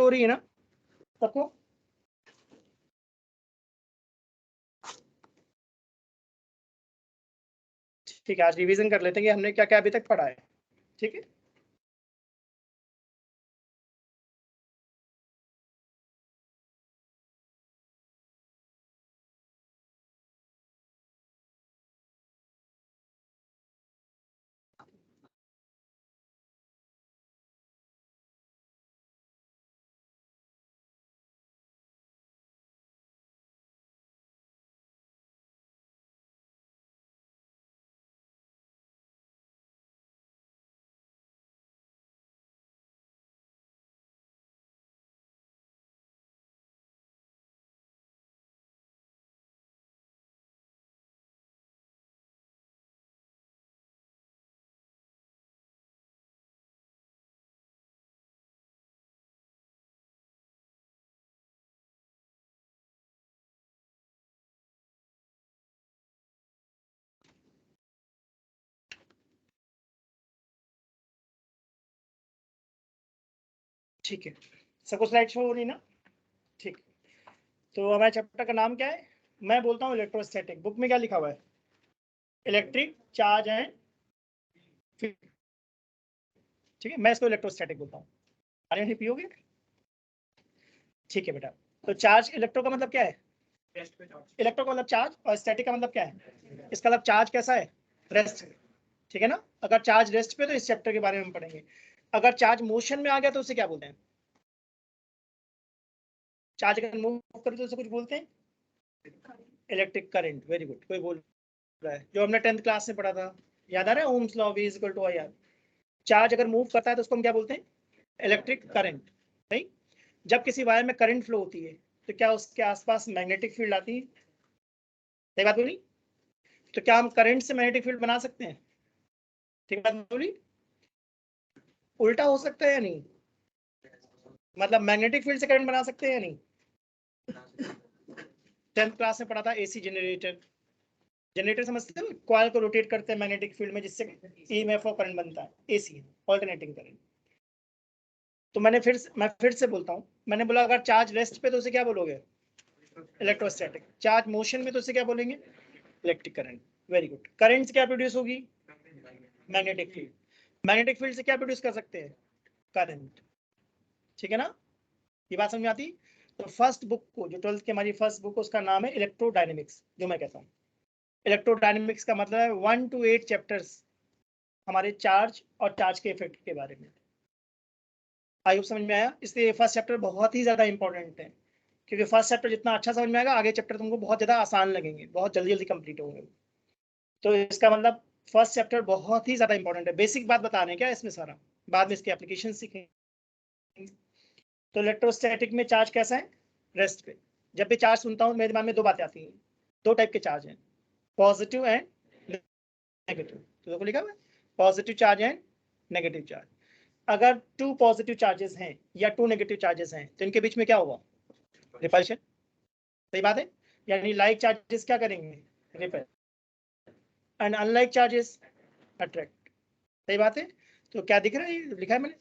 हो रही है ना सबको? ठीक है, आज रिवीजन कर लेते हैं कि हमने क्या क्या अभी तक पढ़ा है। ठीक है, ठीक है, सबको स्लाइड शो हो रही ना? ठीक, तो हमारे चैप्टर का नाम क्या है? मैं बोलता हूँ इलेक्ट्रोस्टैटिक। बुक में क्या लिखा हुआ है? Electric charge and field. ठीक है, मैं इसको इलेक्ट्रोस्टैटिक बोलता हूँ। पानी नहीं पियोगे? ठीक है बेटा, तो चार्ज इलेक्ट्रो का मतलब क्या है? इलेक्ट्रो का मतलब चार्ज, और स्टैटिक का मतलब क्या है? इसका मतलब चार्ज कैसा है? रेस्ट। ठीक है ना? अगर चार्ज रेस्ट पे तो इस चैप्टर के बारे में हम पढ़ेंगे। अगर चार्ज मोशन में आ गया तो उसे क्या बोलते हैं? चार्ज अगर मूव करे तो उसे कुछ बोलते हैं? Electric current. वेरी गुड, कोई बोल रहा है जो हमने 10th क्लास में पढ़ा था, याद आ रहा है? Ohm's law, V equal to IR। Charge अगर मूव करता है तो उसको हम क्या बोलते हैं? Electric current. नहीं, जब किसी वायर में करंट फ्लो होती है तो क्या उसके आसपास मैग्नेटिक फील्ड आती है? सही बात बोली? तो क्या हम करंट से मैग्नेटिक फील्ड बना सकते हैं? ठीक बात बोली? उल्टा हो सकता है या नहीं? मतलब मैग्नेटिक फील्ड से करंट बना सकते हैं या नहीं? 10th क्लास में पढ़ा था एसी जनरेटर। जनरेटर समझते हैं? कॉइल को रोटेट करते हैं मैग्नेटिक फील्ड में, जिससे ईएमएफ और करंट बनता है, एसी, ऑल्टरनेटिंग करंट। तो मैं फिर से बोलता हूँ, मैंने बोला अगर चार्ज रेस्ट पे तो उसे क्या बोलोगे? इलेक्ट्रोस्टैटिक। चार्ज मोशन में तो उसे क्या बोलेंगे? Electric current. Very good. Current से क्या प्रोड्यूस होगी? Magnetic field. मैग्नेटिक फील्ड से क्या प्रोड्यूस कर सकते हैं? करंट। ठीक है ना? ये बात समझ में आती? तो फर्स्ट बुक को, जो 12th की हमारी फर्स्ट बुक, उसका नाम है इलेक्ट्रोडायनेमिक्स। जो मैं कहता हूँ इलेक्ट्रोडायनेमिक्स का मतलब है 1 to 8 चैप्टर्स हमारे चार्ज और चार्ज के इफेक्ट के बारे में। आई होप समझ में आया? इसलिए फर्स्ट चैप्टर बहुत ही ज्यादा इंपॉर्टेंट है, क्योंकि फर्स्ट चैप्टर जितना अच्छा समझ में आएगा, आगे चैप्टर तुमको बहुत ज्यादा आसान लगेंगे, बहुत जल्दी जल्दी कंप्लीट होंगे। तो इसका मतलब फर्स्ट चैप्टर बहुत ही ज्यादा इंपॉर्टेंट है। बेसिक बात बता रहे हैं क्या इसमें सारा, बाद में इसके एप्लीकेशन सीखेंगे। तो इलेक्ट्रोस्टैटिक में चार्ज कैसा है? रेस्ट पे। जब भी चार्ज सुनता हूँ मेरे दिमाग में दो बातें आती हैं। दो टाइप के चार्ज हैं, पॉजिटिव एंड नेगेटिव। तो देखो लिखा हुआ है positive charge and negative charge. अगर 2 पॉजिटिव चार्जेस हैं या 2 नेगेटिव चार्जेस हैं तो इनके बीच में क्या होगा? रिपल्शन। सही बात है? यानी लाइक चार्जेस क्या करेंगे? Repel. And unlike charges attract. सही बात है? तो क्या दिख रहा है? लिखा है मैंने,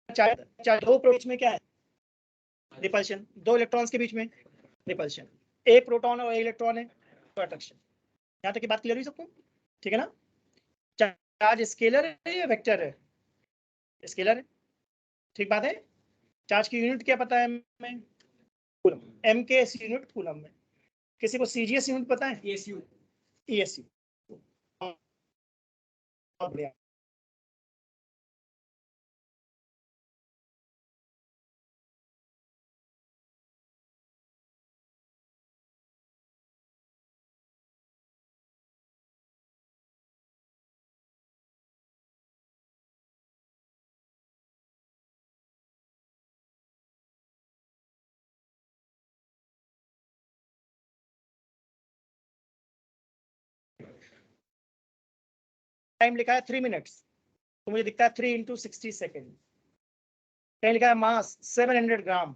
चार्ज दो प्रोटॉन में क्या है? रिपल्शन। दो इलेक्ट्रॉन्स के बीच में रिपल्शन। एक प्रोटॉन और एक इलेक्ट्रॉन है तो अट्रैक्शन। यहाँ तक की बात क्लियर हुई सबको? ठीक है ना? चार्ज स्केलर है या वेक्टर है? स्केलर है। ठीक बात है? चार्ज की यूनिट क्या पता है हमें? कूलम। एम के एस यूनिट कूलम में। किसी को सीजीएस यूनिट पता है? ईएसयू। ईएसयू। बढ़िया। टाइम लिखा है 3 मिनट्स, तो मुझे दिखता है 3 × 60 सेकेंड। कहीं लिखा है मास 700 ग्राम,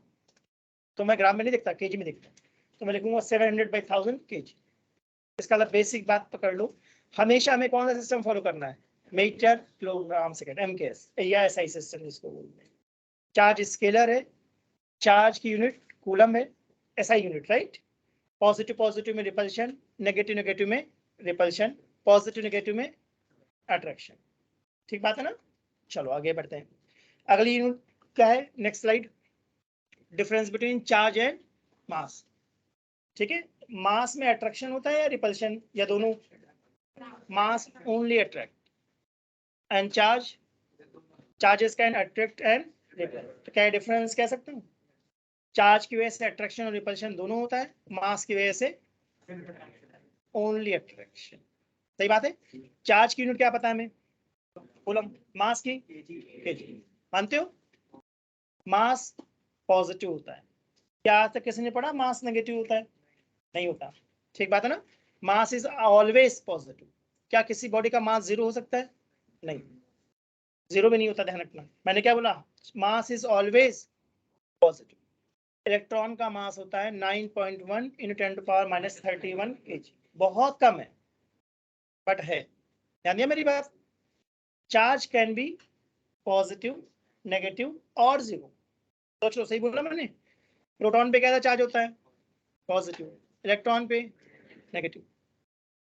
तो मैं ग्राम में नहीं दिखता, केजी में दिखता है, तो मैं लिखूंगा 700/1000 kg। इसका मतलब बेसिक बात पकड़ लो, हमेशा हमें कौन सा सिस्टम फॉलो करना है? मीटर किलोग्राम सेकेंड, MKS या SI सिस्टम जिसको बोलते हैं। चार्ज स्केलर है, चार्ज की यूनिट कूलम है, SI unit, right. Positive positive में रिपल्शन, नेगेटिव नेगेटिव में रिपल्शन, पॉजिटिव नेगेटिव में अट्रैक्शन। ठीक बात है ना। चलो आगे बढ़ते हैं। अगली यूनिट क्या है, next slide. Difference between charge and mass. ठीक है, मास में अट्रैक्शन होता है या रिपल्शन, या दोनों? Mass only attract and charges can attract and repel. तो क्या डिफरेंस कह सकते हो? चार्ज की वजह से अट्रैक्शन और रिपल्शन दोनों होता है, मास की वजह से ओनली अट्रैक्शन। सही बात है। चार्ज की यूनिट क्या पता है हमें? कूलम। मास की केजी। मानते हो? मास पॉजिटिव होता है। क्या आज तक किसी ने पढ़ा मास नेगेटिव होता है? नहीं होता। ठीक बात है ना। Mass is always positive. क्या किसी बॉडी का मास 0 हो सकता है? नहीं, 0 भी नहीं होता, ध्यान रखना। मैंने क्या बोला? Mass is always positive. Electron का मास होता है 9.1 × 10⁻³ kg। बहुत कम है, बट है। ध्यान दिया मेरी बात। Charge can be positive, negative और 0। सोच लो, सही बोला मैंने। प्रोटॉन पे क्या चार्ज होता है? पॉजिटिव। इलेक्ट्रॉन पे नेगेटिव,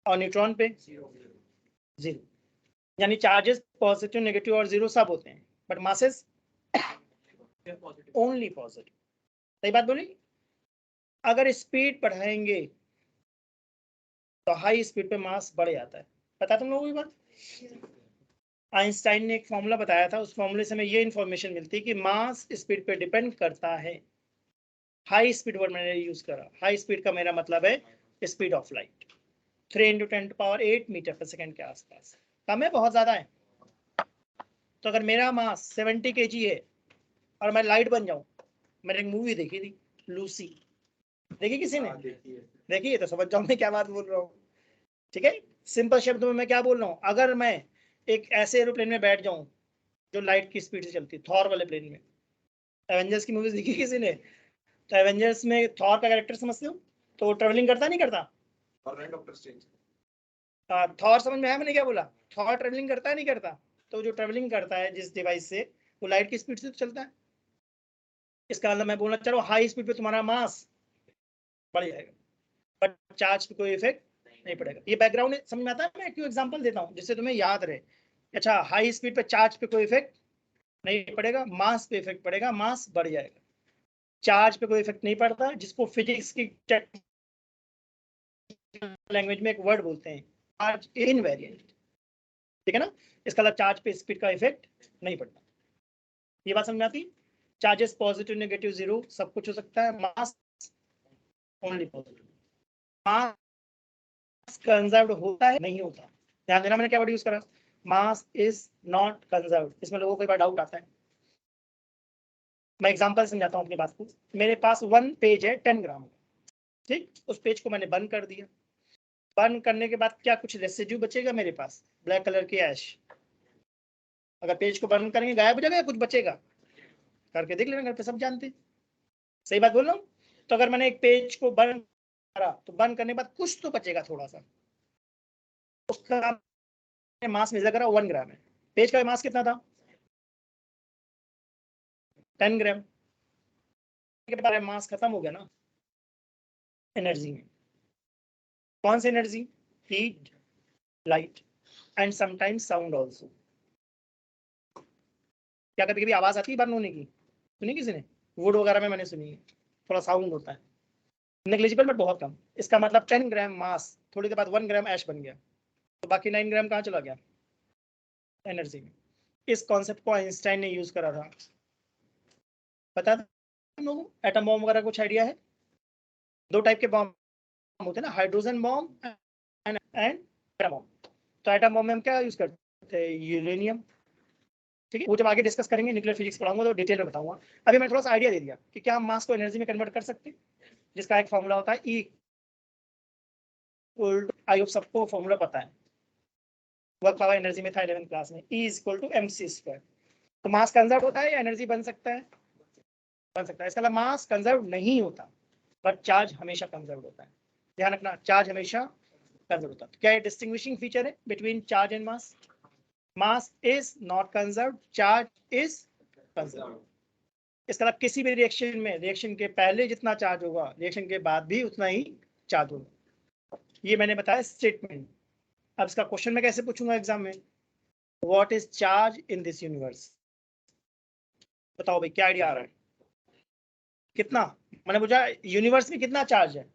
और न्यूट्रॉन पे 0। यानी चार्जेस पॉजिटिव, नेगेटिव और 0 सब होते हैं, बट मासेस ओनली पॉजिटिव। सही बात बोली। अगर स्पीड बढ़ाएंगे तो हाई स्पीड पे मास बढ़ जाता है। पता तुम लोगों को ये बात? आइंस्टाइन ने एक फॉर्मूला बताया था, उस फॉर्मूले से हमें ये इंफॉर्मेशन मिलती है कि मास स्पीड पे डिपेंड करता है। हाई स्पीड वर्ड मैंने यूज करा। हाई स्पीड का मेरा मतलब है स्पीड ऑफ लाइट, 3 × 10⁸ मीटर/सेकंड के आसपास। कम है, बहुत ज्यादा है? तो अगर मेरा मास 70 kg है और मैं लाइट बन जाऊं। मैंने एक मूवी देखी थी, लूसी। देखी किसी ने? देखी है तो समझ जाओ मैं क्या बात बोल रहा हूँ। ठीक है, सिंपल शब्दों में मैं क्या बोल रहा हूँ, अगर मैं एक ऐसे एरोप्लेन में बैठ जाऊं जो लाइट की स्पीड से चलती, थॉर वाले प्लेन में। एवेंजर्स की मूवीज देखी किसी ने? तो एवेंजर्स में थॉर का कैरेक्टर समझते हो? तो वो ट्रेवलिंग करता नहीं करता? Doctor strange. थॉर समझ में आया मैंने क्या बोला? थॉर ट्रेवलिंग करता है नहीं करता? तो जो ट्रेवलिंग करता है जिस डिवाइस से, वो लाइट की स्पीड से तो चलता है। इसका मतलब मैं बोलना चाह रहा हूँ हाई स्पीड पे तुम्हारा मास बढ़ जाएगा, बट चार्ज पे कोई इफेक्ट नहीं पड़ेगा। ये बैकग्राउंड समझ में आता है? मैं क्यों एग्जांपल देता हूँ जिससे तुम्हें याद रहे। अच्छा, हाई स्पीड पे चार्ज पे कोई इफेक्ट नहीं पड़ेगा, मास पे इफेक्ट पड़ेगा, मास बढ़ जाएगा। चार्ज पे कोई इफेक्ट नहीं पड़ता, जिसको फिजिक्स की लैंग्वेज में एक वर्ड बोलते हैं, चार्ज इनवेरिएंट। ठीक है ना। इसका मतलब चार्ज पे स्पीड का इफेक्ट नहीं पड़ता। ये बात समझ में आती? चार्जेस पॉजिटिव, नेगेटिव, 0 सब कुछ हो सकता है, मास ओनली पॉजिटिव। मास कंजर्व्ड होता है, नहीं होता। ध्यान देना, मैंने क्या वर्ड यूज करा? Mass is not conserved. इसमें लोगों को कई बार डाउट आता है। मैं एग्जांपल समझाता हूँ अपनी बात को। मेरे पास 1 पेज है 10 ग्राम। ठीक, उस पेज को मैंने बंद कर दिया। बंद करने के बाद क्या कुछ रेसिड्यू बचेगा मेरे पास? ब्लैक कलर की ऐश। अगर पेज को बंद करेंगे गायब हो जाएगा या कुछ बचेगा? करके देख लेना, घर पे सब जानते हैं। सही बात बोल रहा हूँ। तो अगर मैंने एक पेज को बंद करा तो बंद करने के बाद कुछ तो बचेगा थोड़ा सा, उसका मास मेजर करा 1 ग्राम है। पेज का मास कितना था? 10 ग्राम। के बारे में मास खत्म हो गया ना एनर्जी में। कौन सी energy? Heat, light and sometimes sound also. क्या कभी कभी आवाज आती है बर्न होने की? सुनी किसी ने? वुड वगैरह में मैंने सुनी है, थोड़ा साउंड होता है, नेग्लिजिबल बट बहुत कम। इसका मतलब 10 ग्राम मास, थोड़ी देर बाद 1 ग्राम ऐश बन गया, तो बाकी 9 ग्राम कहाँ चला गया? एनर्जी में। इस कॉन्सेप्ट को आइंस्टाइन ने यूज करा था। पता था तुम लोगों को? एटम बॉम्ब वगैरह कुछ आइडिया है? 2 टाइप के बॉम्ब होते हैं ना, hydrogen bomb and atom bomb. तो एटम बॉम्ब में हम क्या यूज करते हैं? यूरेनियम। ठीक है, वो जब आगे डिस्कस करेंगे, न्यूक्लियर फिजिक्स पढ़ाऊंगा तो डिटेल में बताऊंगा। अभी मैं थोड़ा सा आइडिया दे दिया कि क्या हम मास को एनर्जी में कन्वर्ट कर सकते हैं, जिसका एक फॉर्मूला होता है ई। आई होप सबको फॉर्मूला पता है, वर्क पावर एनर्जी में था 11th क्लास में। E = mc²। तो मास कंजर्व होता है या एनर्जी बन सकता है? बन सकता है। इसका मतलब मास कंजर्व नहीं होता, बट चार्ज हमेशा कंजर्व होता है। ध्यान रखना, चार्ज हमेशा कंजर्व होता है। क्या ये डिस्टिंग्विशिंग फीचर है between charge and mass? Mass is not conserved, charge is conserved. इसका मतलब किसी भी रिएक्शन में रिएक्शन के पहले जितना चार्ज होगा रिएक्शन के बाद भी उतना ही चार्ज होगा। ये मैंने बताया स्टेटमेंट। अब इसका क्वेश्चन मैं कैसे पूछूंगा एग्जाम में, what is charge in this universe? बताओ भाई क्या आइडिया आ रहा है? कितना मैंने पूछा यूनिवर्स में कितना चार्ज है?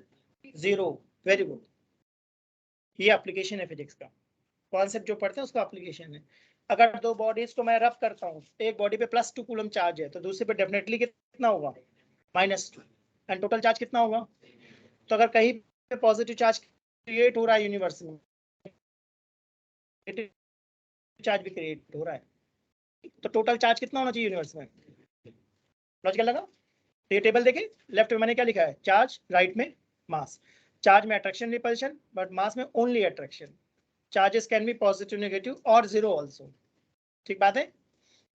0। Very good. ये एप्लीकेशन है फिजिक्स का, कॉन्सेप्ट जो पढ़ते हैं उसका एप्लीकेशन है। अगर दो बॉडीज को मैं रब करता हूँ, एक बॉडी पे +2 कूलम चार्ज है तो दूसरे पे डेफिनेटली कितना होगा? -2। एंड टोटल चार्ज कितना होगा? तो अगर कहीं पे पॉजिटिव चार्ज क्रिएट हो रहा है यूनिवर्स में, चार्ज भी क्रिएट हो रहा है, तो टोटल चार्ज कितना होना चाहिए यूनिवर्स में? लॉजिकल लगा? तो ये टेबल देखिए, लेफ्ट में मैंने क्या लिखा है? चार्ज, राइट में मास। चार्ज में अट्रैक्शन रिपल्शन, बट मास में only attraction. Charges can be positive, negative और 0 ऑल्सो, ठीक बात है,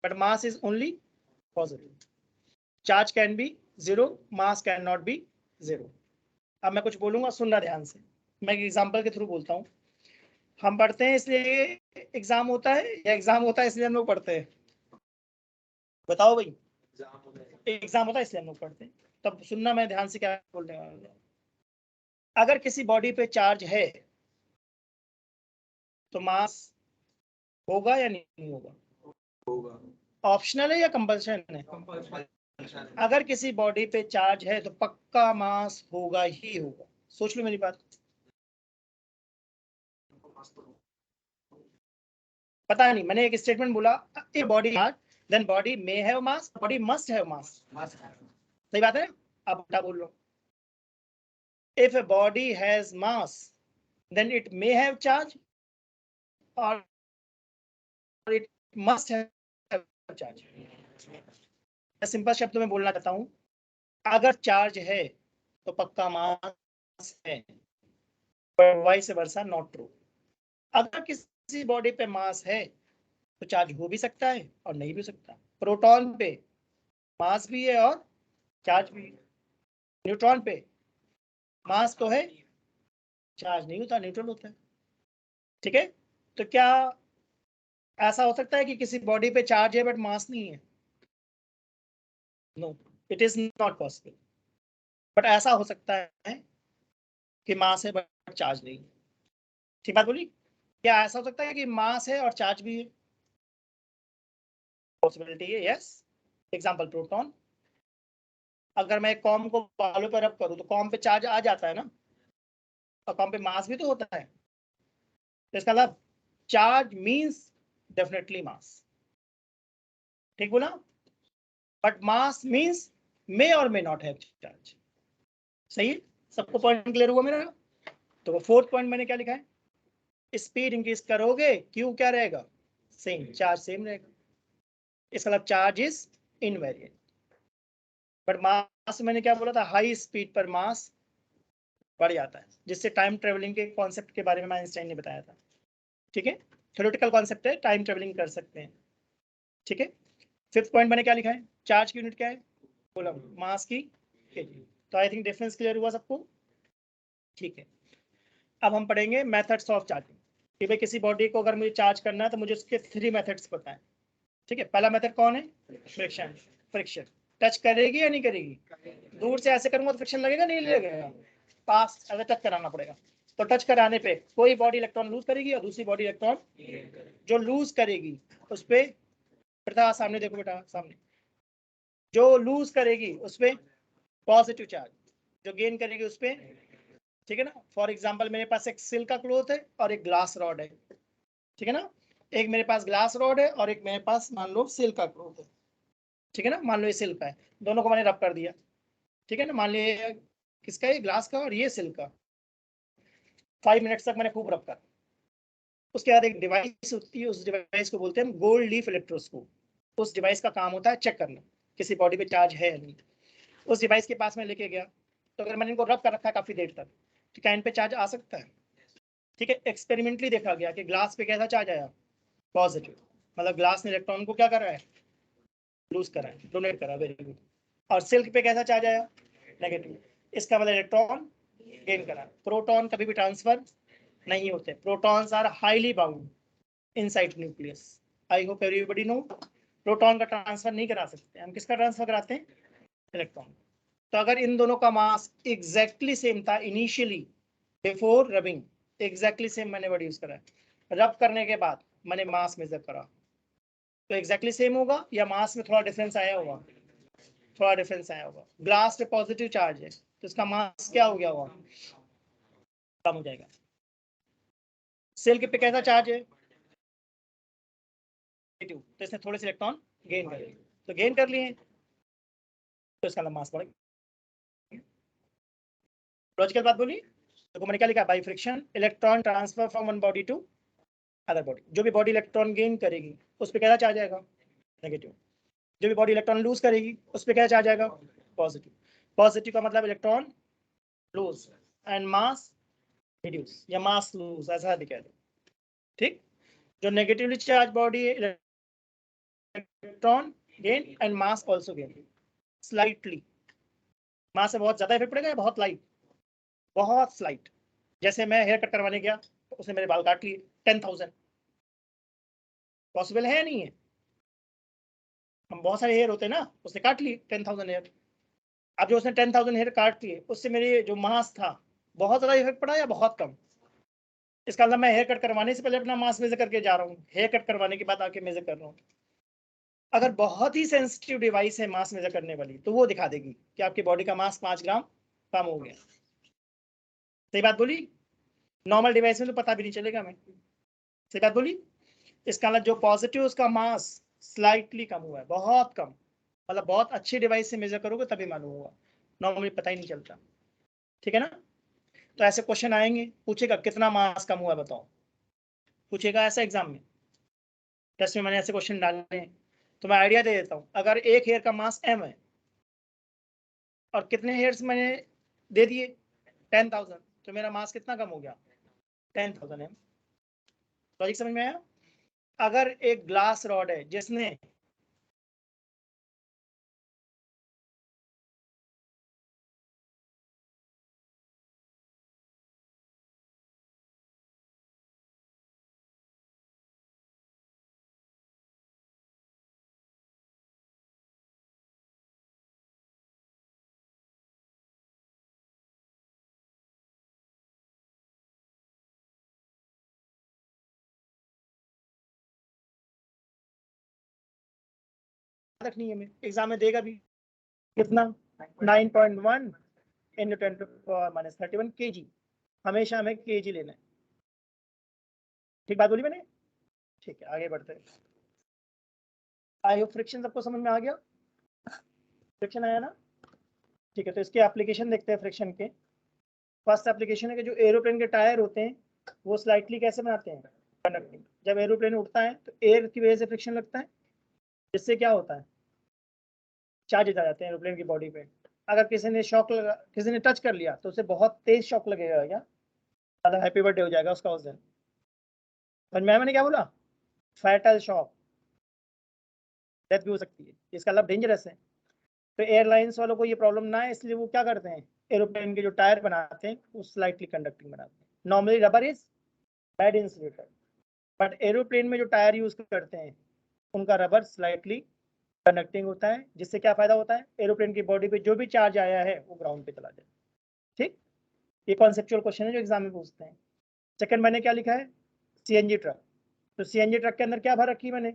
but mass is only positive. Charge can be 0, mass can not be 0। अब मैं कुछ बोलूंगा, सुनना ध्यान से, मैं एक एग्जांपल के थ्रू बोलता हूँ। हम पढ़ते हैं इसलिए एग्जाम होता है, या एग्जाम होता है इसलिए हम लोग पढ़ते हैं? बताओ भाई। एग्जाम होता है इसलिए हम लोग पढ़ते हैं। तब सुनना मैं ध्यान से क्या बोलने वाला हूं। अगर किसी बॉडी पे चार्ज है तो मास होगा या नहीं होगा? ऑप्शनल है या कंपल्शन है? अगर किसी बॉडी पे चार्ज है तो पक्का मास होगा ही होगा। सोच लो मेरी बात। पता नहीं, मैंने एक स्टेटमेंट बोला, a body charge then body may have mass, body must have mass. सही बात है। अब क्या बोल लो, if a body has mass then it may have charge और इट मस्ट हैव चार्ज। मैं सिंपल शब्दों में बोलना चाहता हूं, अगर चार्ज है तो पक्का मास है, पर वाइस वर्सा नॉट ट्रू। अगर किसी बॉडी पे मास है तो चार्ज हो भी सकता है और नहीं भी हो सकता। प्रोटॉन पे मास भी है और चार्ज भी है। न्यूट्रॉन पे मास तो है, चार्ज नहीं होता, न्यूट्रल होता है। ठीक है, तो क्या ऐसा हो सकता है कि किसी बॉडी पे चार्ज है बट मास नहीं है? No, it is not possible. But ऐसा हो सकता है कि मास है बट चार्ज नहीं है। ठीक बात बोली? क्या ऐसा हो सकता है कि मास है और चार्ज भी है? पॉसिबिलिटी है, यस। Example proton. अगर मैं कॉम को बालों पर रब करूं तो कॉम पे चार्ज आ जाता है ना, और कॉम पे मास भी तो होता है। तो इसका मतलब चार्ज मींस डेफिनेटली मास। ठीक बोला? बट मास मींस मे और मे नॉट हैव चार्ज। सही है? सबको पॉइंट क्लियर हुआ मेरा? तो फोर्थ पॉइंट मैंने क्या लिखा है, स्पीड इंक्रीज करोगे क्यू क्या रहेगा? सेम, चार्ज सेम रहेगा। इसका मतलब charge is invariant. But mass मैंने क्या बोला था, हाई स्पीड पर मास बढ़ जाता है, जिससे टाइम ट्रेवलिंग के कॉन्सेप्ट के बारे में आइंस्टाइन ने बताया था। ठीक है, थ्योरेटिकल कॉन्सेप्ट है, टाइम ट्रेवलिंग कर सकते हैं। ठीक है, फिफ्थ पॉइंट मैंने क्या लिखा है, चार्ज की यूनिट क्या है? कूलम, मास की केजी। तो आई थिंक डिफरेंस क्लियर हुआ सबको? ठीक है, अब हम पढ़ेंगे मेथड्स ऑफ चार्जिंग, कि भाई किसी बॉडी को अगर मुझे चार्ज करना है तो मुझे उसके 3 मेथड्स पता है। ठीक है, पहला मेथड कौन है? फ्रिक्शन। फ्रिक्शन, टच करेगी या नहीं करेगी? दूर से ऐसे करूंगा तो फ्रिक्शन लगेगा नहीं लगेगा? पास ऐसे टच कराना पड़ेगा। तो टच कराने पे कोई बॉडी इलेक्ट्रॉन लूज करेगी और दूसरी बॉडी इलेक्ट्रॉन जो लूज करेगी उस पे, बेटा सामने देखो, बेटा सामने, जो लूज करेगी उस पे पॉजिटिव चार्ज, जो गेन करेगी उस पे। ठीक है ना? फॉर एग्जांपल मेरे पास एक सिल्क का क्लॉथ है और एक ग्लास रॉड है। ठीक है ना? एक मेरे पास ग्लास रॉड है और एक मेरे पास मान लो सिल्क का क्लॉथ है। ठीक है ना? मान लो ये सिल्क का है, दोनों को मैंने रब कर दिया। ठीक है ना? मान लिया किसका, ये ग्लास का और ये सिल्क का। 5 मिनट्स तक मैंने खूब रब कर। उसके बाद एक डिवाइस होती है, उस डिवाइस को बोलते हैं हम गोल्ड लीफ इलेक्ट्रोस्कोप। उस डिवाइस का काम होता है चेक करना किसी बॉडी पे चार्ज है या नहीं। उस डिवाइस के पास मैं लेके गया, तो अगर मैंने इनको रब कर रखा है काफी देर तक तो क्या इन पे चार्ज आ सकता है? ठीक है, एक्सपेरिमेंटली देखा गया कि ग्लास पे कैसा चार्ज आया? पॉजिटिव। मतलब ग्लास ने इलेक्ट्रॉन को क्या करा है? लूज करा है, डोनेट करा। Very good. और सिल्क पे कैसा चार्ज आया? नेगेटिव। इसका मतलब इलेक्ट्रॉन गेन करा। प्रोटॉन कभी भी ट्रांसफर नहीं होते, protons are highly bound. Inside nucleus. I hope everybody know. Proton का ट्रांसफर नहीं करा सकते हम, किसका ट्रांसफर कराते हैं? इलेक्ट्रॉन। तो अगर इन दोनों का मास एग्जैक्टली सेम था initially before rubbing, exactly same मैंने वर्ड यूज करा है, रब करने के बाद मैंने मास मेजर करा, तो एग्जैक्टली सेम होगा या मास में थोड़ा डिफरेंस आया होगा? थोड़ा डिफरेंस आया होगा। ग्लास पे पॉजिटिव चार्ज है तो इसका मास क्या हो गया होगा? कम हो जाएगा। सिल्क पे कैसा चार्ज है? तो इसने थोड़े से इलेक्ट्रॉन गेन कर लिए, तो गेन कर लिए तो इसका मास बढ़ गया। लॉजिकल बात बोली। तो मैंने क्या लिखा? By friction electron transfer from one body to other body. जो भी बॉडी इलेक्ट्रॉन गेन करेगी उस पर क्या चार्ज आएगा? नेगेटिव। जो भी बॉडी इलेक्ट्रॉन लूज करेगी उस पर क्या चार्ज आएगा? पॉजिटिव। पॉजिटिव का मतलब electron lose and mass reduce या मास लूज, ऐसा दिखा दो। ठीक। जो नेगेटिवली चार्ज बॉडी है, electron gain and mass also gain slightly. Mass से बहुत ज्यादा इफेक्ट पड़ेगा या बहुत लाइट? बहुत स्लाइट। जैसे मैं हेयर कट करवाने गया तो उसने मेरे बाल काट लिए 10,000। पॉसिबल है या नहीं है? हम बहुत सारे हेयर होते हैं ना, उसने काट लिए 10,000 हेयर। अब जो उसने 10,000 हेयर काट दिए उससे मेरे जो मास था बहुत ज्यादा इफेक्ट पड़ा या बहुत कम? इसका मतलब मैं हेयर कट करवाने से पहले अपना मास मेजर करके जा रहा हूँ, हेयर कट करवाने के बाद आके मेजर कर रहा हूँ। अगर बहुत ही सेंसिटिव डिवाइस है मास मेजर करने वाली तो वो दिखा देगी कि आपकी बॉडी का मास 5 ग्राम कम हो गया। सही बात बोली। नॉर्मल डिवाइस में तो पता भी नहीं चलेगा हमें। सही बात बोली। इसका मतलब जो पॉजिटिव उसका मास स्लाइटली कम हुआ है, बहुत कम, मतलब बहुत अच्छी डिवाइस से मेजर करोगे तभी मालूम होगा, नॉर्मली पता ही नहीं चलता। ठीक है ना। तो ऐसे क्वेश्चन आएंगे, पूछेगा कितना मास कम हुआ है बताओ, पूछेगा ऐसा एग्जाम में। टेस्ट में मैंने ऐसे क्वेश्चन डाले हैं। तो मैं आइडिया दे देता हूँ। अगर एक हेयर का मास m है और कितने हेयर्स मैंने दे दिए 10,000, तो मेरा मास कितना कम हो गया? 10,000 m। लॉजिक समझ में आया? अगर एक ग्लास रॉड है जिसने रखनी है, एग्जाम में देगा भी कितना 9.1 × 10⁻³ kg। हमेशा हमें kg लेना है। ठीक बात बोली मैंने। ठीक है, आगे बढ़ते हैं। आई होप फ्रिक्शन सबको समझ में आ गया। फ्रिक्शन आया ना। ठीक है, तो इसके एप्लीकेशन देखते हैं फ्रिक्शन के। फर्स्ट एप्लीकेशन है कि जो एरोप्लेन के टायर होते हैं वो स्लाइटली कैसे बनाते हैं? कंडक्टिंग। जब एरोप्लेन उड़ता है तो एयर की वजह से फ्रिक्शन लगता है, जिससे क्या होता है? चार्जेज आ जाते हैं एरोप्लेन की बॉडी पे। अगर किसी ने शॉक लगा, किसी ने टच कर लिया तो उसे बहुत तेज शॉक लगेगा, क्या ज्यादा हैप्पी बर्थडे हो जाएगा उसका उस दिन। समझ में आया मैंने क्या बोला? फैटल शॉक, डेथ भी हो सकती है, इसका मतलब डेंजरस है। तो एयरलाइंस वालों को ये प्रॉब्लम ना है, इसलिए वो क्या करते हैं, एरोप्लेन के जो टायर बनाते हैं वो स्लाइटली कंडक्टिंग बनाते हैं। Normally rubber is bad insulator, but aeroplane में जो टायर यूज करते हैं उनका रबर स्लाइटली कंडक्टिंग होता है, जिससे क्या फायदा होता है, एरोप्लेन की बॉडी पे जो भी चार्ज आया है वो ग्राउंड पे चला जाए। ठीक। ये कॉन्सेप्चुअल क्वेश्चन है जो एग्जाम में पूछते हैं। सेकंड मैंने क्या लिखा है? CNG truck. तो सीएनजी ट्रक के अंदर क्या भर रखी है मैंने?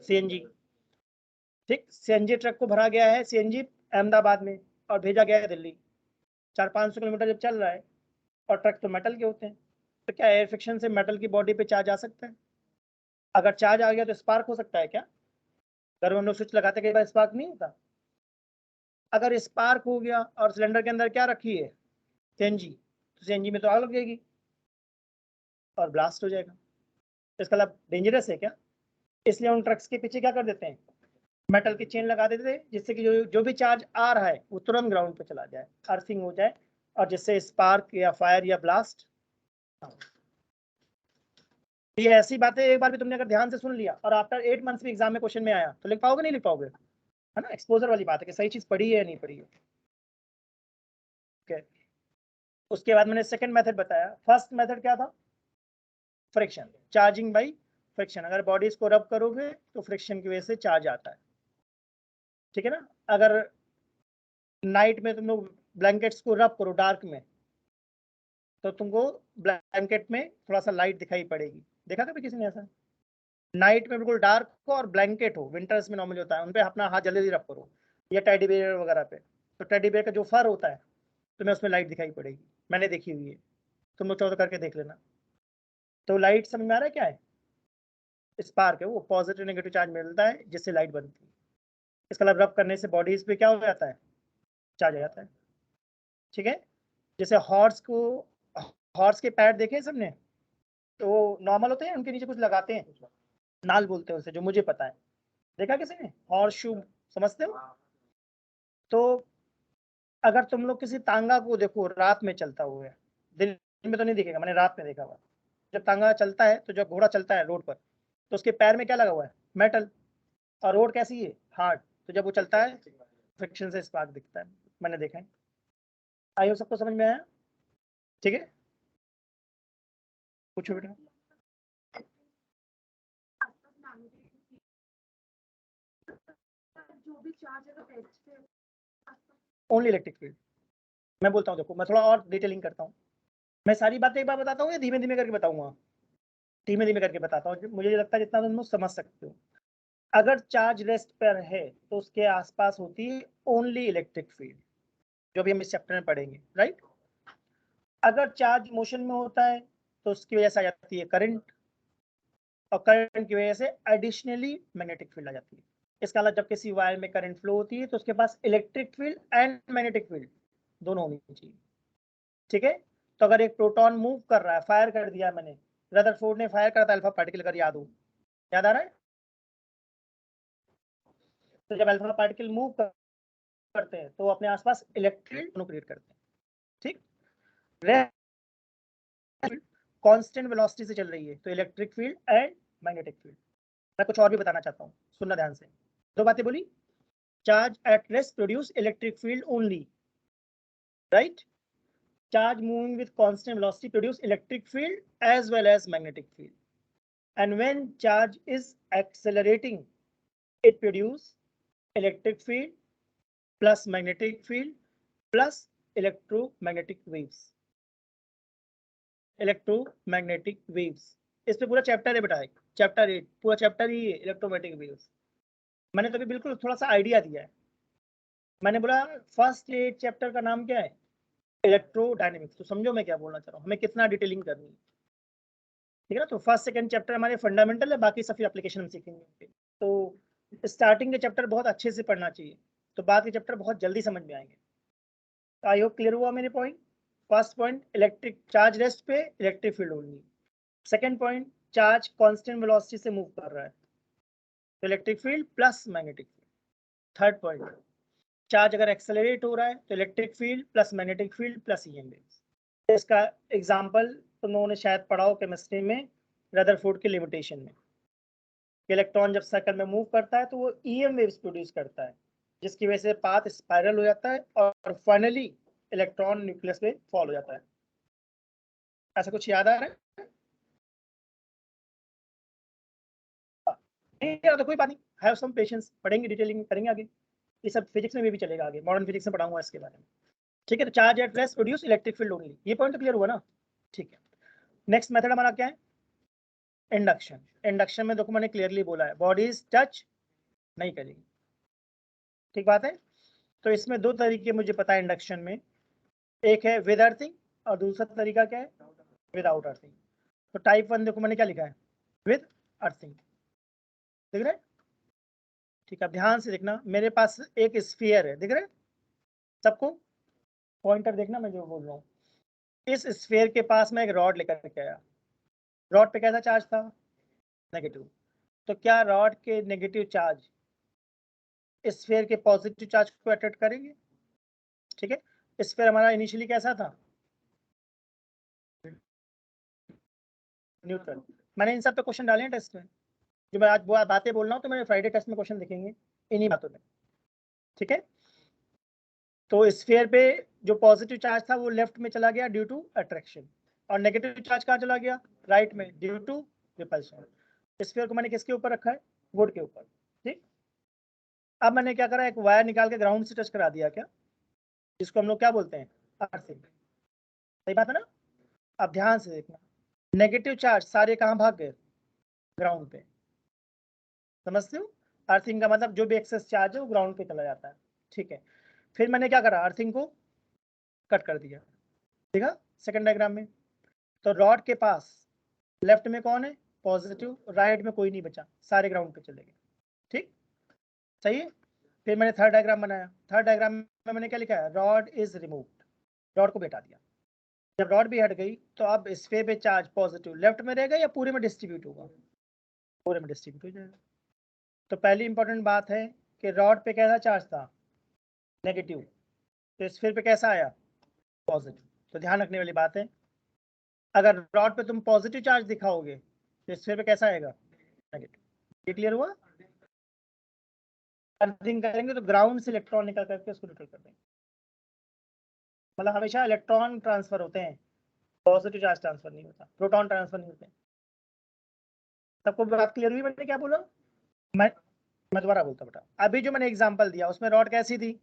सीएनजी। ठीक। सीएनजी ट्रक को भरा गया है सीएनजी अहमदाबाद में और भेजा गया है दिल्ली। 400-500 किलोमीटर जब चल रहा है, और ट्रक तो मेटल के होते हैं, तो क्या एयर फ्रिक्शन से मेटल की बॉडी पे चार्ज आ सकता है? अगर चार्ज आ गया तो स्पार्क हो सकता है क्या? घर में हम लोग स्विच लगाते कई बार स्पार्क नहीं होता। अगर स्पार्क हो गया और सिलेंडर के अंदर क्या रखी है? सीएनजी, तो सीएनजी में तो आग लग जाएगी और ब्लास्ट हो जाएगा। इसका मतलब डेंजरस है क्या? इसलिए उन ट्रक्स के पीछे क्या कर देते हैं, मेटल की चेन लगा देते हैं, जिससे कि जो भी चार्ज आ रहा है वो तुरंत ग्राउंड पे चला जाए, अर्थिंग हो जाए, और जिससे स्पार्क या फायर या ब्लास्ट। ये ऐसी बातें एक बार भी तुमने अगर ध्यान से सुन लिया और आफ्टर 8 मंथ्स भी एग्जाम में क्वेश्चन में आया तो लिख पाओगे नहीं लिख पाओगे? है ना, एक्सपोजर वाली बात है कि सही चीज पढ़ी है या नहीं पढ़ी है। okay. उसके बाद मैंने सेकंड मेथड बताया। फर्स्ट मेथड क्या था? फ्रिक्शन, चार्जिंग बाई फ्रिक्शन, अगर बॉडीज को रब करोगे तो फ्रिक्शन की वजह से चार्ज आता है, ठीक है ना। अगर नाइट में तुम लोग ब्लैंकेट्स को रब करो डार्क में, तो तुमको ब्लैंकेट में थोड़ा सा लाइट दिखाई पड़ेगी। देखा कभी किसी ने ऐसा? नाइट में बिल्कुल डार्क हो और ब्लैंकेट हो, विंटर्स में नॉर्मली होता है, उन पे अपना हाथ जल्दी रब करो, या टेडी बेयर वगैरह पे, तो टेडी बेयर का जो फर होता है तुम्हें उसमें लाइट दिखाई पड़ेगी, मैंने देखी हुई है, तुम लोग चाहो तो करके देख लेना। तो लाइट समझ में आ रहा है क्या है? स्पार्क है, वो पॉजिटिव नेगेटिव चार्ज मिलता है जिससे लाइट बनती है। इसका मतलब रब करने से बॉडीज पे क्या हो जाता है? चार्ज हो जाता है, ठीक है। जैसे हॉर्स के पैर देखे सबने, तो वो नॉर्मल होते हैं, उनके नीचे कुछ लगाते हैं, नाल बोलते हैं उसे, जो मुझे पता है। देखा किसी ने हॉर्स शू? समझते हो? तो अगर तुम लोग किसी तांगा को देखो रात में चलता हुआ है, दिन में तो नहीं दिखेगा, मैंने रात में देखा हुआ, जब तांगा चलता है तो जब घोड़ा चलता है रोड पर, तो उसके पैर में क्या लगा हुआ है? मेटल। और रोड कैसी है? हार्ड। तो जब वो चलता है फ्रिक्शन से स्पार्क दिखता है, मैंने देखा है। आई हो सबको समझ में आया? ठीक है, पूछो बेटा। Only electric field. मैं बोलता हूँ, देखो मैं थोड़ा और डिटेलिंग करता हूँ, मैं सारी बातें एक बार बताता हूँ या धीमे धीमे करके बताऊंगा? धीमे धीमे करके बताता हूँ, मुझे लगता है जितना तुम लोग समझ सकते हो। अगर चार्ज रेस्ट पर है तो उसके आसपास होती है ओनली इलेक्ट्रिक फील्ड, जो भी हम इस चैप्टर में पढ़ेंगे, राइट। अगर चार्ज मोशन में होता है तो उसकी वजह से आ जाती है करंट, और करंट की वजह से एडिशनली मैग्नेटिक फील्ड आ जाती है। इसका मतलब जब किसी वायर में करंट फ्लो होती है तो उसके पास electric field and magnetic field दोनों होनी चाहिए, ठीक है। तो अगर एक प्रोटॉन मूव कर रहा है, फायर कर दिया मैंने, रदरफोर्ड ने फायर करा था अल्फा पार्टिकल, अगर याद हो, याद आ रहा है? तो जब अल्फा पार्टिकल मूव करते हैं तो अपने आसपास इलेक्ट्रिक फील्ड क्रिएट करते हैं, ठीक। कांस्टेंट वेलोसिटी से चल रही है तो electric field and magnetic field. मैं कुछ और भी बताना चाहता हूँ, सुनना ध्यान से। दो बातें बोली, charge at rest produce electric field only, right. Charge moving with constant velocity produce electric field as well as magnetic field, and when charge is accelerating it produce electric field plus magnetic field plus electromagnetic waves, electromagnetic waves। इस पे पूरा chapter है बेटा, chapter 8 पूरा chapter ही है electromagnetic waves. मैंने तो अभी बिल्कुल थोड़ा सा आइडिया दिया है, मैंने बोला फर्स्ट 8 चैप्टर का नाम क्या है? इलेक्ट्रोडायनेमिक्स। तो समझो मैं क्या बोलना चाह रहा हूँ, हमें कितना डिटेलिंग करनी है, ठीक है ना। तो फर्स्ट सेकंड चैप्टर हमारे फंडामेंटल है, बाकी सब फिर एप्लीकेशन हम सीखेंगे। तो स्टार्टिंग के चैप्टर बहुत अच्छे से पढ़ना चाहिए, तो बाद के चैप्टर बहुत जल्दी समझ में आएंगे। तो आई होप क्लियर हुआ मेरे point. First point, electric charge rest पे electric field only. Second point, charge constant velocity से मूव कर रहा है तो electric field plus magnetic field. Third point, charge अगर एक्सेलरेट हो रहा है तो electric field plus magnetic field plus EM waves. इसका एग्जांपल तुम लोगों ने शायद पढ़ा हो केमिस्ट्री में, रदरफोर्ड की लिमिटेशन में। इलेक्ट्रॉन जब सर्कल में मूव करता है तो वो ईएम वेव्स प्रोड्यूस करता है, जिसकी वजह से पाथ स्पाइरल हो जाता है और फाइनली इलेक्ट्रॉन न्यूक्लियस में फॉल हो जाता है। ऐसा कुछ याद आ रहा है? नहीं यार तो कोई बात नहीं, हैव सम पेशेंस, पढ़ेंगे डिटेलिंग करेंगे आगे, ये सब फिजिक्स में भी चलेगा आगे, मॉडर्न फिजिक्स में पढ़ाऊंगा इसके बारे में, ठीक है। तो charge at rest produce electric field only, ये पॉइंट तो क्लियर हुआ ना? ठीक है। नेक्स्ट मेथड हमारा क्या है? इंडक्शन। इंडक्शन में देखो मैंने क्लियरली बोला है बॉडीज टच नहीं करेगी, ठीक बात है। तो इसमें दो तरीके मुझे पता है इंडक्शन में, एक है विद अर्थिंग और दूसरा तरीका क्या है? Without earthing. तो टाइप 1 देखो मैंने क्या लिखा है, विद अर्थिंग, दिख रहा है? ठीक है, ध्यान से देखना, मेरे पास एक स्फीयर है, दिख रहा है सबको? पॉइंटर देखना मैं जो बोल रहा हूँ। इस स्फीयर के पास मैं एक रॉड लेकर के आया, रॉड पे कैसा चार्ज था? नेगेटिव। तो क्या रॉड के नेगेटिव चार्ज स्फीयर के पॉजिटिव चार्ज को अट्रैक्ट करेंगे? ठीक है, स्फीयर हमारा इनिशियली कैसा था? न्यूट्रल। मैंने इन सब पे क्वेश्चन डाले हैं टेस्ट में, जो मैं आज बातें बोल रहा हूँ तो मेरे फ्राइडे टेस्ट में क्वेश्चन दिखेंगे इन्हीं बातों में, ठीक है। तो स्फीयर पे जो पॉजिटिव चार्ज था वो लेफ्ट में चला गया ड्यू टू अट्रैक्शन, और नेगेटिव चार्ज कहाँ चला गया? राइट में ड्यू टू रिपल्शन। स्फीयर को मैंने किसके ऊपर रखा है, वुड के ऊपर, ठीक। अब मैंने क्या करा, एक वायर निकाल के ग्राउंड से टच करा दिया क्या, जिसको हम लोग क्या बोलते हैं, अर्थिंग। सही बात है ना। अब ध्यान से देखना, नेगेटिव चार्ज सारे कहाँ भाग गए, ग्राउंड पे, समझते हो। अर्थिंग का मतलब जो भी एक्सेस चार्ज है वो ग्राउंड पे चला जाता है, ठीक है। फिर मैंने क्या करा, अर्थिंग को कट कर दिया, ठीक है। सेकंड डायग्राम में तो रॉड के पास लेफ्ट में कौन है, पॉजिटिव, राइट में कोई नहीं बचा, सारे ग्राउंड पे चले गए, ठीक, सही है। फिर मैंने थर्ड डायग्राम बनाया, थर्ड डायग्राम में मैंने क्या लिखा है, रॉड इज रिमूव्ड, रॉड को बेटा दिया। जब रॉड भी हट गई तो अब स्फीयर पे चार्ज पॉजिटिव लेफ्ट में रहेगा या पूरे में डिस्ट्रीब्यूट होगा, पूरे में डिस्ट्रीब्यूट हो जाएगा। तो पहली इंपॉर्टेंट बात है कि रॉड पे कैसा चार्ज था, नेगेटिव, तो स्फीयर पे कैसा आया, पॉजिटिव। तो ध्यान रखने वाली बात है, अगर रॉड पे तुम पॉजिटिव चार्ज दिखाओगे तो स्फीयर पे कैसा आएगा, नेगेटिव। ये क्लियर हुआ। अर्थिंग करेंगे तो ग्राउंड से इलेक्ट्रॉन निकल करके उसको न्यूट्रल कर देंगे, मतलब हमेशा इलेक्ट्रॉन ट्रांसफर होते हैं, पॉजिटिव चार्ज ट्रांसफर नहीं होता, प्रोटॉन ट्रांसफर नहीं होते। सबको बात क्लियर हुई, मैंने क्या बोला। मैं मैं दोबारा बोलता बेटा, अभी जो मैंने एग्जांपल दिया उसमें रॉड कैसी थी,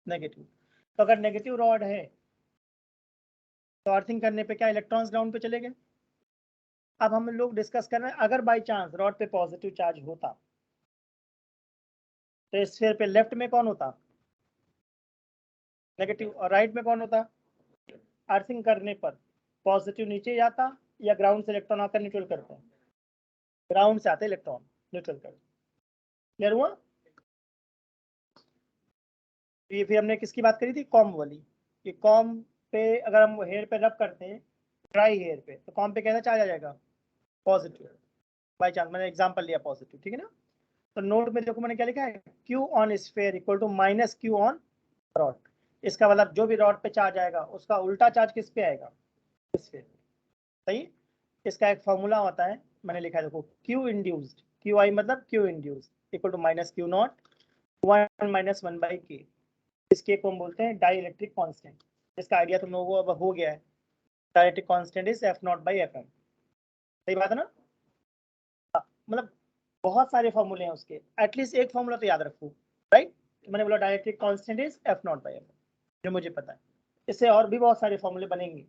नेगेटिव। तो अगर नेगेटिव रॉड है तो अर्थिंग करने पे क्या इलेक्ट्रॉन्स ग्राउंड पे चले गए। अब हम लोग डिस्कस कर रहे हैं, अगर बाई चांस रॉड पे पॉजिटिव चार्ज होता तो स्फीयर पे लेफ्ट में कौन होता, नेगेटिव, और राइट में कौन होता। अर्थिंग करने पर पॉजिटिव नीचे जाता या ग्राउंड से इलेक्ट्रॉन आकर न्यूट्रल करते हैं, ग्राउंड से आते इलेक्ट्रॉन न्यूट्रल करते। क्लियर हुआ। ये फिर हमने किसकी बात करी थी, कॉम्ब वाली। ये कॉम्ब पे अगर हम हेयर पे रब करते हैं, ड्राई हेयर पे, तो कॉम्ब पे कैसा चार्ज आ जाएगा, पॉजिटिव, बाई चांस मैंने एग्जांपल लिया पॉजिटिव, ठीक है ना। तो नोट में देखो मैंने क्या लिखा है, Q on sphere equal to minus Q on rod. इसका मतलब जो भी रॉड पे चार्ज आएगा उसका उल्टा चार्ज किस पे आएगा, स्फीयर पे, सही। इसका एक फॉर्मूला होता है, मैंने लिखा है देखो, Q इंड्यूस्ड, क्यू आई मतलब Q induced equal to minus Q naught 1 minus 1 by K. इसके को हम बोलते हैं डाई इलेक्ट्रिक कॉन्स्टेंट, जिसका आइडिया तुम लोगों को अब हो गया है। Dielectric constant is F naught by F M, सही बात है ना। मतलब बहुत सारे फॉर्मूले हैं उसके, एटलीस्ट एक फॉर्मूला तो याद रखो, राइट। तो मैंने बोला dielectric constant is F naught by F M, जो मुझे पता है। इससे और भी बहुत सारे फॉर्मूले बनेंगे,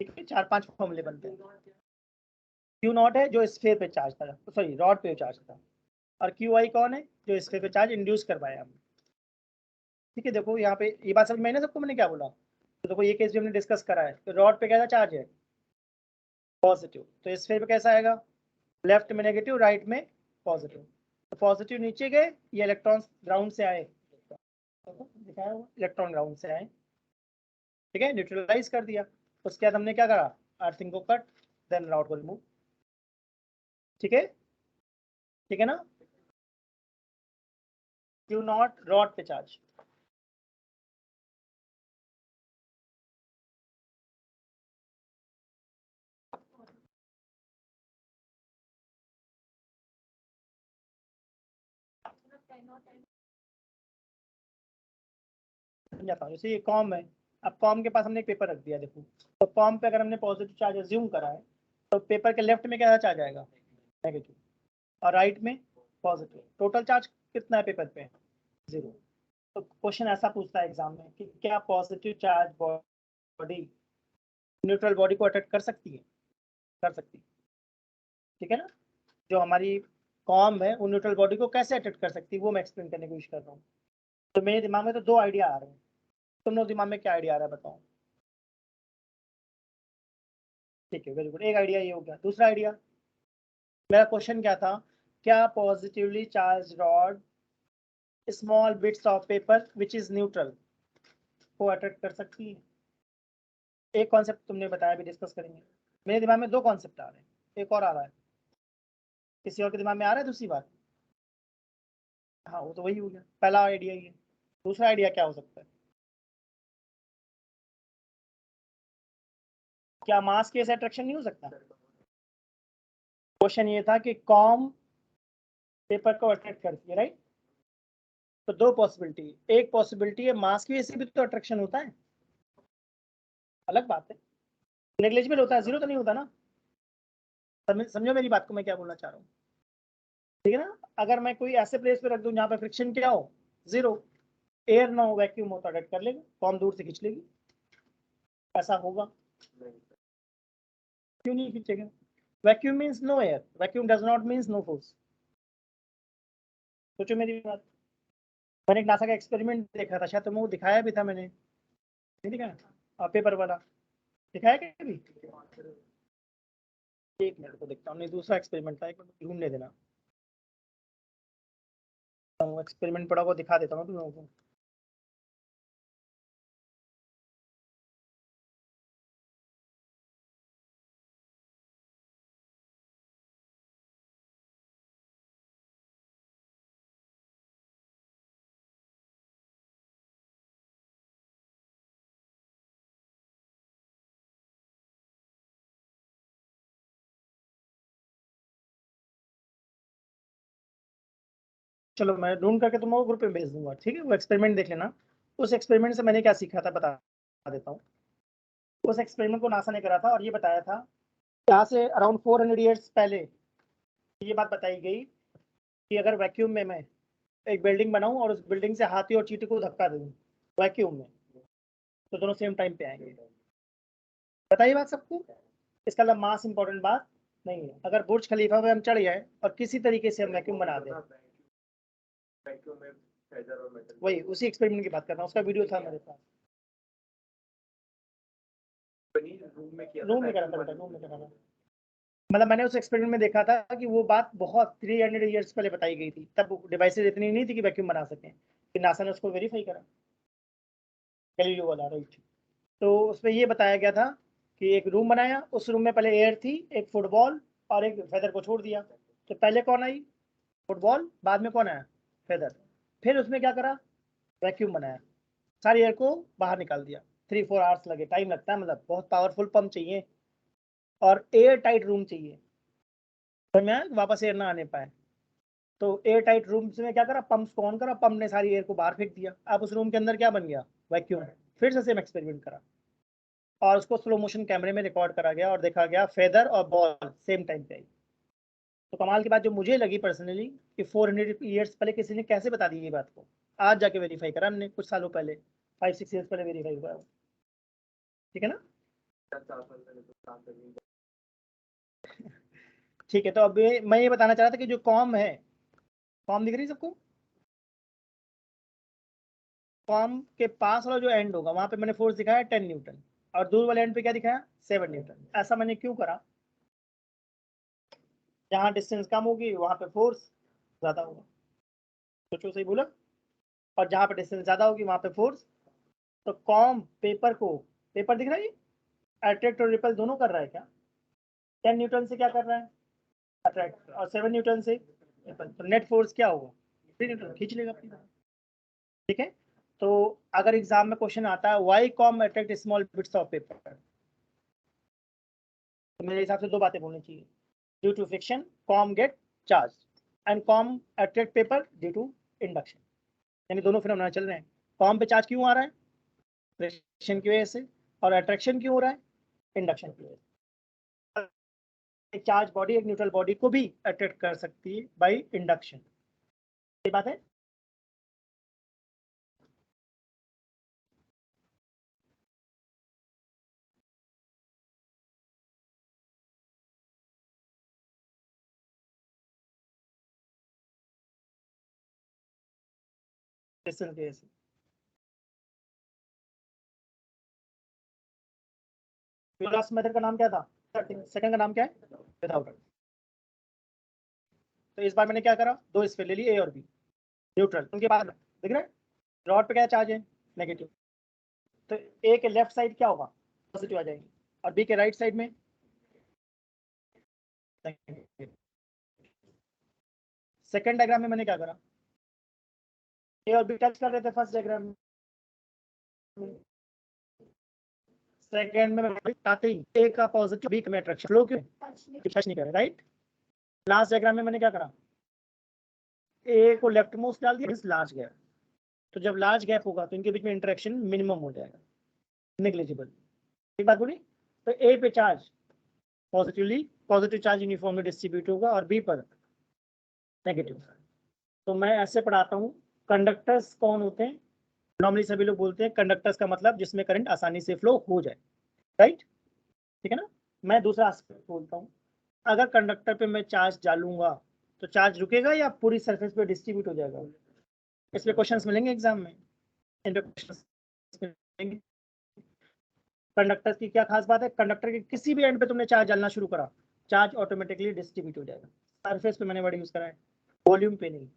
ठीक है, 4-5 फॉर्मूले बनते हैं। क्यू नॉट है जो स्फीयर पे चार्ज था, सॉरी रॉड पे चार्ज था, और क्यू आई कौन है, जो स्फीयर पे चार्ज इंड्यूस करवाया हमने, ठीक है। देखो यहाँ पे ये बात समझ में आई ना सबको, मैंने क्या बोला। तो देखो ये केस भी हमने डिस्कस करा है, तो रॉड पे कैसा चार्ज है, पॉजिटिव, तो स्फीयर पे कैसा आएगा, लेफ्ट में नेगेटिव, राइट में पॉजिटिव। तो पॉजिटिव नीचे गए, ये इलेक्ट्रॉन ग्राउंड से आए, दिखाया हुआ इलेक्ट्रॉन ग्राउंड से आए, ठीक है, न्यूट्रलाइज कर दिया। उसके बाद हमने क्या करा, अर्थिंग को कट, देन रॉड को रिमूव, ठीक है, ठीक है ना। क्यू नॉट रॉड पे चार्ज, समझाता हूँ। जैसे ये कॉम है, अब कॉम के पास हमने एक पेपर रख दिया, देखो। तो कॉम पे अगर हमने पॉजिटिव चार्ज अज्यूम करा है तो पेपर के लेफ्ट में क्या चार्ज आएगा, नेगेटिव, और राइट में पॉजिटिव। टोटल चार्ज कितना है पेपर पे, 0। तो क्वेश्चन ऐसा पूछता है एग्जाम में कि क्या positive charge body neutral body को अट्रैक्ट कर सकती है, कर सकती है, ठीक है ना। जो हमारी कॉम है वो न्यूट्रल बॉडी को कैसे अट्रैक्ट कर सकती है वो मैं एक्सप्लेन करने की कोशिश कर रहा हूँ। तो मेरे दिमाग में तो 2 आइडिया आ रहे हैं, तुम लोग दिमाग में क्या आइडिया आ रहा है बताओ। ठीक है, वेरी गुड, एक आइडिया ये हो गया। दूसरा आइडिया, मेरा क्वेश्चन क्या था, क्या positively charge rod small bits of paper which is neutral को अट्रैक्ट कर सकती है। एक कॉन्सेप्ट तुमने बताया, भी डिस्कस करेंगे। मेरे दिमाग में 2 कॉन्सेप्ट आ रहे हैं, एक और आ रहा है, किसी और के दिमाग में आ रहा है दूसरी बात। हाँ वो तो वही हो गया, पहला आइडिया ये। दूसरा आइडिया क्या हो सकता है, क्या मास के ऐसे अट्रैक्शन नहीं हो सकता। क्वेश्चन ये था कि कॉम पेपर को अट्रैक्ट करती है, राइट। तो 2 पॉसिबिलिटी, एक पॉसिबिलिटी है मास की वजह से भी तो अट्रैक्शन होता है, अलग बात है, नेग्लिजिबल होता है, 0 तो नहीं होता ना। समझो मेरी बात को, मैं क्या बोलना चाह रहा हूँ। ठीक है ना। अगर मैं कोई ऐसे प्लेस पे रख दूं जहाँ पे फ्रिक्शन क्या हो, 0, एयर ना हो, वैक्यूम हो, तो अटैक कर लेगा, कॉम दूर से खींच लेगी। ऐसा होगा? क्यों नहीं खींचेगा? Vacuum means no air, vacuum does not means no force. सोचो मेरी बात। मैंने एक नासा का एक्सपेरिमेंट देखा था, शायद तुम्हें वो दिखाया भी था मैंने, नहीं दिखाया? पेपर वाला दिखाया क्या अभी? एक मिनट को देखता हूँ, नहीं दूसरा एक्सपेरिमेंट था, एक मिनट ढूंढने देना, एक्सपेरिमेंट पड़ा हुआ दिखा देता हूँ तुम लोगों को। चलो मैं ढूंढ करके तुम लोगों ग्रुप में भेज दूंगा, ठीक है? वो एक्सपेरिमेंट देख लेना। उस एक्सपेरिमेंट से मैंने क्या सीखा था बता देता हूँ। उस एक्सपेरिमेंट को नासा ने करा था और ये बताया था, यहाँ से अराउंड 400 ईयर्स पहले ये बात बताई गई कि अगर वैक्यूम में मैं एक बिल्डिंग बनाऊं और उस बिल्डिंग से हाथी और चींटी को धक्का दूं वैक्यूम में, तो दोनों सेम टाइम पे आएंगे। बताइए बात सबको। इसका मतलब मास इंपॉर्टेंट बात नहीं है। अगर बुर्ज खलीफा पे हम चढ़ जाए और किसी तरीके से हम वैक्यूम बना दें, वही उसी एक्सपेरिमेंट की बात कर रहा हूँ, उसका वीडियो था मेरे पास। रूम में करा था बेटा, रूम में करा था। मतलब मैंने उस एक्सपेरिमेंट में देखा था कि वो बात बहुत 300 ईयर्स पहले बताई गई थी, तब डिवाइसेज इतनी नहीं थी कि वैक्यूम बना सकें, फिर नासा ने उसको वेरीफाई करा, गैलीलियो वाला, राइट। तो उसमें ये बताया गया था कि एक रूम बनाया, उस रूम में पहले एयर थी, एक फुटबॉल और एक फेदर को छोड़ दिया। तो पहले कौन आई? फुटबॉल। बाद में कौन आया? फेदर। फिर उसमें क्या करा? वैक्यूम बनाया, सारी एयर को बाहर निकाल दिया। 3-4 आवर्स लगे, टाइम लगता है, मतलब बहुत पावरफुल पंप चाहिए और एयर टाइट रूम चाहिए, तो मैं वापस एयर ना आने पाए। तो एयर टाइट रूम में क्या करा? पंप्स को ऑन करा, पंप ने सारी एयर को बाहर फेंक दिया। अब उस रूम के अंदर क्या बन गया? वैक्यूम। फिर से सेम एक्सपेरिमेंट करा और उसको स्लो मोशन कैमरे में रिकॉर्ड करा गया और देखा गया फेदर और बॉल सेम टाइम पे आई। तो कमाल की बात जो मुझे लगी पर्सनली कि 400 ईयर्स पहले किसी ने कैसे बता दी ये बात को। आज जाके वेरीफाई करा हमने, कुछ सालों पहले, 5-6 ईयर्स पहले वेरीफाई हुआ है। ठीक है ना? ठीक है, तो अब मैं ये बताना चाह रहा था कि जो कॉम है, कॉम दिख रही है सबको? कॉम के पास वाला जो एंड होगा वहां पे मैंने फोर्स दिखाया 10 न्यूटन, और दूर वाले एंड पे क्या दिखाया? 7 न्यूटन। ऐसा मैंने क्यों करा? जहाँ डिस्टेंस कम होगी वहां पे फोर्स ज्यादा होगा। सोचो, सही बोला? और जहाँ पे डिस्टेंस ज्यादा होगी वहां पे फोर्स। तो कॉम पेपर को, पेपर दिख रहा है ये, अट्रैक्ट और रिपल दोनों कर रहा है क्या? 10 न्यूटन से क्या कर रहा है? अट्रैक्ट, और 7 न्यूटन से रिपल। तो नेट फोर्स क्या होगा? 3 न्यूटन, खींच लेगा अपनी तरफ। ठीक है। तो अगर एग्जाम में क्वेश्चन आता है why comb attract small bits of paper, तो मेरे हिसाब से दो बातें बोलनी चाहिए। Due to friction comb get charge, and comb attract paper due to induction. यानी दोनों फिनोमेना चल रहे हैं। कॉम पे चार्ज क्यों आ रहा है? फ्रिक्शन की वजह से। और अट्रैक्शन क्यों हो रहा है? इंडक्शन की वजह से। एक चार्ज बॉडी एक न्यूट्रल बॉडी को भी अट्रैक्ट कर सकती है बाई इंडक्शन। ये बात है। डिस्टेंस की वजह से। लास्ट मेथड का नाम क्या था? सेकंड का नाम क्या है? विदाउट। तो इस बार मैंने क्या करा? दो स्फीयर ले लिए, ए और बी, न्यूट्रल उनके पास दिख रहा है। रॉड पे क्या चार्ज है? नेगेटिव। तो ए के लेफ्ट साइड क्या होगा? पॉजिटिव आ जाएंगे, और बी के राइट साइड में नेगेटिव। सेकंड डायग्राम में मैंने क्या करा? ए और बी टच कर रहे थे फर्स्ट डायग्राम में, सेकंड में आते ही ए का पॉजिटिव, बी में अट्रैक्शन, फ्लो क्यों टच नहीं कर रहे, राइट। लास्ट डायग्राम में मैंने क्या करा? ए को लेफ्ट मोस्ट डाल दिया, लार्ज गैप। तो जब लार्ज गैप होगा तो इनके बीच में इंटरेक्शन मिनिमम हो जाएगा, नेग्लिजिबल। ठीक बात बोली? तो ए पे charge positive charge uniformly distribute होगा और बी पर नेगेटिव। तो मैं ऐसे पढ़ाता हूँ, कंडक्टर्स कौन होते हैं? नॉर्मली सभी लोग बोलते हैं कंडक्टर्स का मतलब जिसमें करंट आसानी से फ्लो हो जाए, राइट? ठीक है ना? मैं दूसरा एस्पेक्ट बोलता हूँ, अगर कंडक्टर पे मैं चार्ज डालूंगा तो चार्ज रुकेगा या पूरी सरफेस पे डिस्ट्रीब्यूट हो जाएगा? इस पे क्वेश्चंस मिलेंगे एग्जाम में, इन पे क्वेश्चंस मिलेंगे। कंडक्टर की क्या खास बात है? कंडक्टर के किसी भी एंड पे तुमने चार्ज डालना शुरू करा, चार्ज ऑटोमेटिकली डिस्ट्रीब्यूट हो जाएगा। सरफेस पे मैंने वर्ड यूज करा है, वॉल्यूम पे नहीं।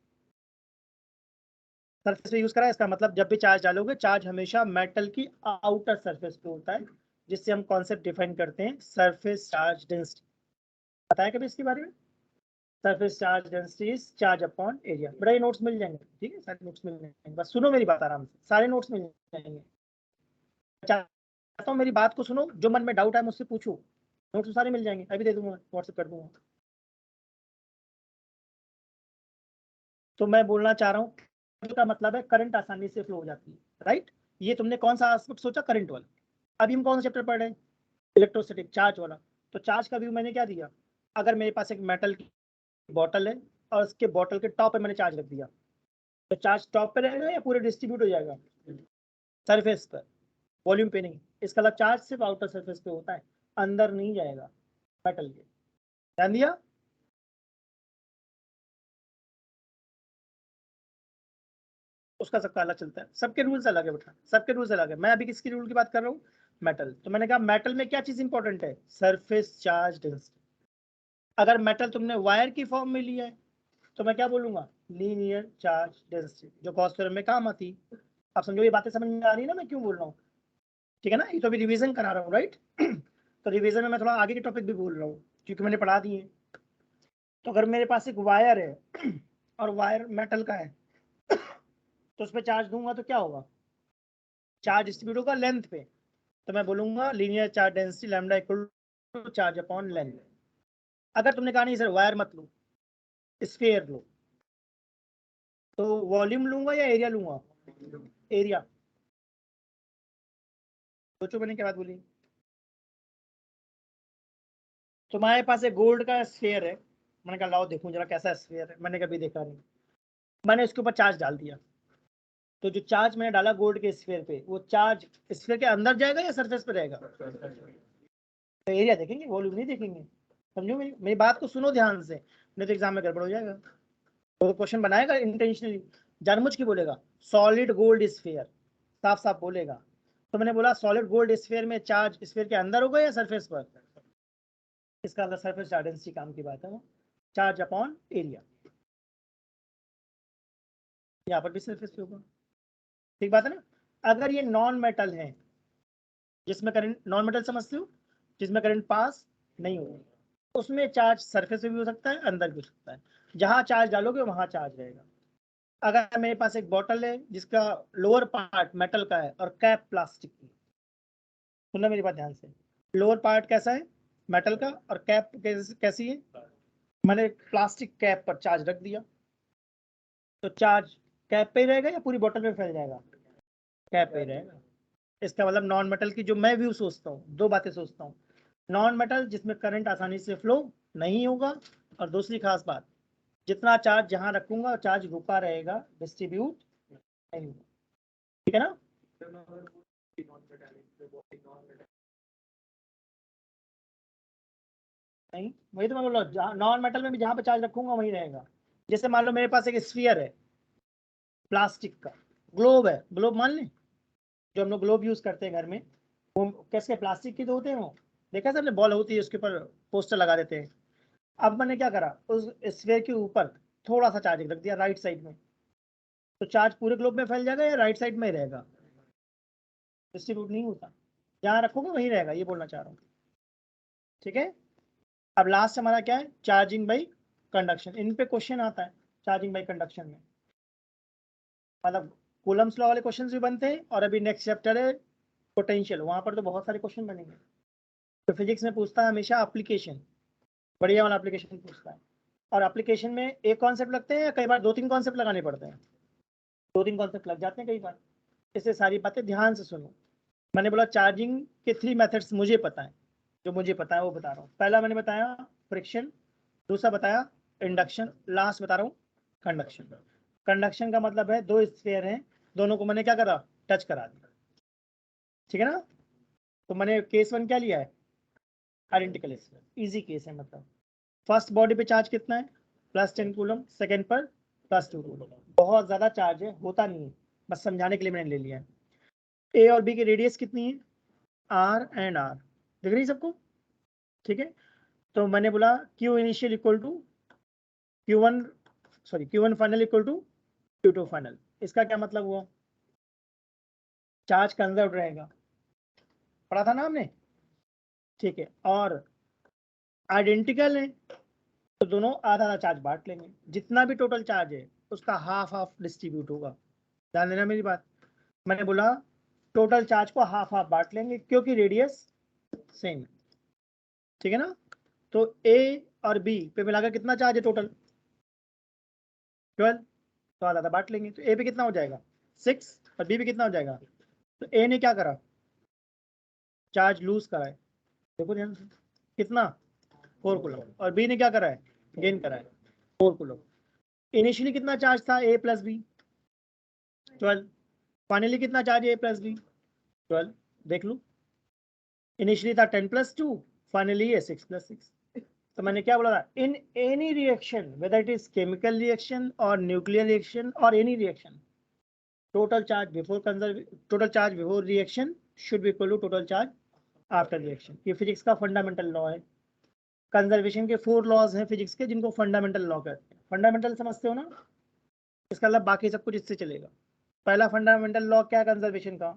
सरफेस पे यूज करा है, इसका मतलब जब भी चार्ज डालोगे, चार्ज हमेशा मेटल की आउटर सरफेस पे होता है, जिससे हम कॉन्सेप्ट डिफाइन करते हैं सरफेस चार्ज डेंसिटी। बताया कभी इसके बारे में? Surface charge density is charge upon area. बड़ा ये नोट्स मिल जाएंगे, ठीक है, सारे नोट्स मिल जाएंगे, बस सुनो मेरी बात आराम से, सारे नोट्स मिल जाएंगे। चाहता हूँ मेरी बात को सुनो, जो मन में डाउट है मुझसे पूछो, नोट्स तो सारे मिल जाएंगे, अभी दे दूंगा, व्हाट्सएप कर दूंगा। तो मैं बोलना चाह रहा हूँ का मतलब है करंट आसानी से फ्लो हो जाती है, राइट? ये तुमने कौन सा एस्पेक्ट सोचा? करंट वाला। अभी हम कौन सा चैप्टर पढ़ रहे हैं? इलेक्ट्रोस्टैटिक, चार्ज वाला। तो चार्ज का व्यू मैंने क्या दिया? अगर मेरे पास एक मेटल की बॉटल है और उसके बॉटल के टॉप पे मैंने चार्ज रख दिया, तो चार्ज टॉप पे रहेगा या पूरे डिस्ट्रीब्यूट हो जाएगा? सरफेस पर, वॉल्यूम पे नहीं। इसका मतलब चार्ज सिर्फ आउटर सरफेस पे होता है, अंदर नहीं जाएगा मेटल के। ध्यान दिया? उसका सबका अलग चलता है, सबके रूल्स अलग है बेटा, सबके रूल्स अलग है। मैं अभी किसकी रूल की बात कर रहा हूँ? मेटल। तो मैंने कहा मेटल में क्या चीज इंपॉर्टेंट है? Surface charge density. अगर मेटल तुमने वायर की फॉर्म में लिया है तो मैं क्या बोलूंगा? लीनियर चार्ज डेंसिटी, जो गॉस थ्योरम में काम आती। आप समझो, ये बातें समझ में आ रही है ना मैं क्यों बोल रहा हूँ? ठीक है ना? ये तो अभी रिवीजन करा रहा हूँ, राइट? तो रिवीजन में मैं थोड़ा आगे के टॉपिक भी बोल रहा हूँ क्योंकि मैंने पढ़ा दिए। तो अगर मेरे पास एक वायर है और वायर मेटल का है, तो उस पर चार्ज दूंगा तो क्या होगा? चार्ज डिस्ट्रीब्यूट होगा लेंथ पे। तो मैं बोलूंगा linear charge density lambda equal to charge upon length. अगर तुमने कहा नहीं सर वायर मत लो, स्फीयर लो, तो वॉल्यूम लूंगा या एरिया लूंगा? एरिया। सोचो मैंने क्या बात बोली। तुम्हारे पास एक गोल्ड का स्फीयर है, मैंने कहा लाओ देखूं जरा कैसा स्फीयर है, मैंने कभी देखा नहीं, मैंने उसके ऊपर चार्ज डाल दिया। तो जो चार्ज मैंने डाला गोल्ड के स्फीयर पे, वो चार्ज स्फीयर के अंदर जाएगा या सरफेस पे रहेगा? तो एरिया देखेंगे, वॉल्यूम नहीं देखेंगे। समझो मेरी बात को सुनो ध्यान से, नहीं तो एग्जाम में गड़बड़ हो जाएगा। तो क्वेश्चन बनाएगा इंटेंशनली, जानबूझ के बोलेगा सॉलिड गोल्ड स्फीयर, साफ साफ बोलेगा। तो मैंने बोला सॉलिड गोल्ड स्फीयर में चार्ज स्फीयर के अंदर होगा या सरफेस पर? इसका अंदर सरफेस चार्ज डेंसिटी काम की बात है, वो चार्ज अपॉन एरिया। यहाँ पर भी सरफेस पे होगा, ठीक बात है ना? अगर ये नॉन मेटल है जिसमें करंट, नॉन मेटल समझते हो, जिसमें करंट पास नहीं होगा, उसमें चार्ज सरफेस पे भी हो सकता है, अंदर भी हो सकता है। जहां चार्ज डालोगे वहां चार्ज रहेगा। अगर मेरे पास एक बॉटल है जिसका लोअर पार्ट मेटल का है और कैप प्लास्टिक की, सुनना मेरी बात ध्यान से, लोअर पार्ट कैसा है? मेटल का, और कैप कैसी है? मैंने प्लास्टिक कैप पर चार्ज रख दिया, तो चार्ज कैप पे ही रहेगा या पूरी बॉटल में फैल जाएगा? कैप पे ही रहेगा। इसका मतलब नॉन मेटल की जो मैं व्यू सोचता हूँ, दो बातें सोचता हूँ। नॉन मेटल जिसमें करंट आसानी से फ्लो नहीं होगा, और दूसरी खास बात, जितना चार्ज जहां रखूंगा चार्ज रुका रहेगा, डिस्ट्रीब्यूट नहीं होगा। ठीक है ना? नहीं, वही तो मैं बोल रहा हूँ, नॉन मेटल में भी जहां पे चार्ज रखूंगा वहीं रहेगा। जैसे मान लो मेरे पास एक स्फीयर है प्लास्टिक का, ग्लोब है, ग्लोब मान लें, जो हम लोग ग्लोब यूज करते हैं घर में, वो कैसे प्लास्टिक के तो होते हैं वो, देखा सबने, बॉल होती है उसके ऊपर पोस्टर लगा देते हैं। अब मैंने क्या करा, उस स्फीयर के ऊपर थोड़ा सा चार्ज रख दिया राइट साइड में, तो चार्ज पूरे ग्लोब में फैल जाएगा या राइट साइड में ही रहेगा? डिस्ट्रीब्यूट नहीं होता, जहाँ रखोगे वहीं रहेगा, ये बोलना चाह रहा हूँ। ठीक है? अब लास्ट हमारा क्या है? Charging by conduction. इन पे क्वेश्चन आता है चार्जिंग बाई कंडक्शन में, मतलब कूलम्स लॉ वाले क्वेश्चन भी बनते हैं, और अभी नेक्स्ट चैप्टर है पोटेंशियल, वहां पर तो बहुत सारे क्वेश्चन बनेंगे। तो फिजिक्स में पूछता है हमेशा एप्लीकेशन, बढ़िया वाला एप्लीकेशन पूछता है। और एप्लीकेशन में एक कॉन्सेप्ट लगते हैं या कई बार दो तीन कॉन्सेप्ट लगाने पड़ते हैं? दो तीन कॉन्सेप्ट लग जाते हैं कई बार। इससे सारी बातें ध्यान से सुनो। मैंने बोला चार्जिंग के 3 मेथड्स मुझे पता है, जो मुझे पता है वो बता रहा हूँ। पहला मैंने बताया फ्रिक्शन, दूसरा बताया इंडक्शन, लास्ट बता रहा हूँ कंडक्शन। कंडक्शन का मतलब है दो स्फीयर हैं, दोनों को मैंने क्या करा, टच करा दिया, ठीक है ना। तो मैंने केस 1 क्या लिया है, आइडेंटिकल स्फीयर, इजी केस है। मतलब फर्स्ट बॉडी पे चार्ज कितना है, +10 कूलम, सेकेंड पर +2 कूलम। बहुत ज्यादा चार्ज है, होता नहीं है, बस समझाने के लिए मैंने ले लिया है। ए और बी की रेडियस कितनी है, R एंड R, दिख रही सबको, ठीक है। तो मैंने बोला Q initial equal to Q1 final equal to Q2 final. इसका क्या मतलब हुआ, चार्ज कंजर्व रहेगा, पढ़ा था ना हमने, ठीक है। और आइडेंटिकल है तो दोनों आधा आधा चार्ज बांट लेंगे, जितना भी टोटल चार्ज है उसका हाफ हाफ डिस्ट्रीब्यूट होगा। ध्यान देना मेरी बात, मैंने बोला टोटल चार्ज को हाफ हाफ बांट लेंगे क्योंकि रेडियस सेम है, ठीक है ना। तो ए और बी पे मिलाकर कितना चार्ज है टोटल, 12, तो आधा आधा बांट लेंगे। तो ए पे कितना हो जाएगा 6 और बी पे कितना हो जाएगा। तो ए ने क्या करा, चार्ज लूज करा है, देखो ध्यान से, कितना 4 कूलम, और बी ने क्या करा है, गेन करा है 4 कूलम। इनिशियली कितना चार्ज था ए प्लस बी, 12। फाइनली कितना चार्ज है ए प्लस बी, 12। देख लो, इनिशियली था 10 + 2, फाइनली है 6 + 6। तो मैंने क्या बोला था, in any reaction whether it is chemical reaction और न्यूक्लियर रिएक्शन और any reaction, total charge before reaction should be equal to total charge after reaction. ये फिजिक्स का फंडामेंटल लॉ है। कंजर्वेशन के 4 लॉज हैं फिजिक्स के, जिनको फंडामेंटल लॉ कहते हैं। फंडामेंटल समझते हो ना, इसका मतलब बाकी सब कुछ इससे चलेगा। पहला फंडामेंटल लॉ क्या है कंजर्वेशन का,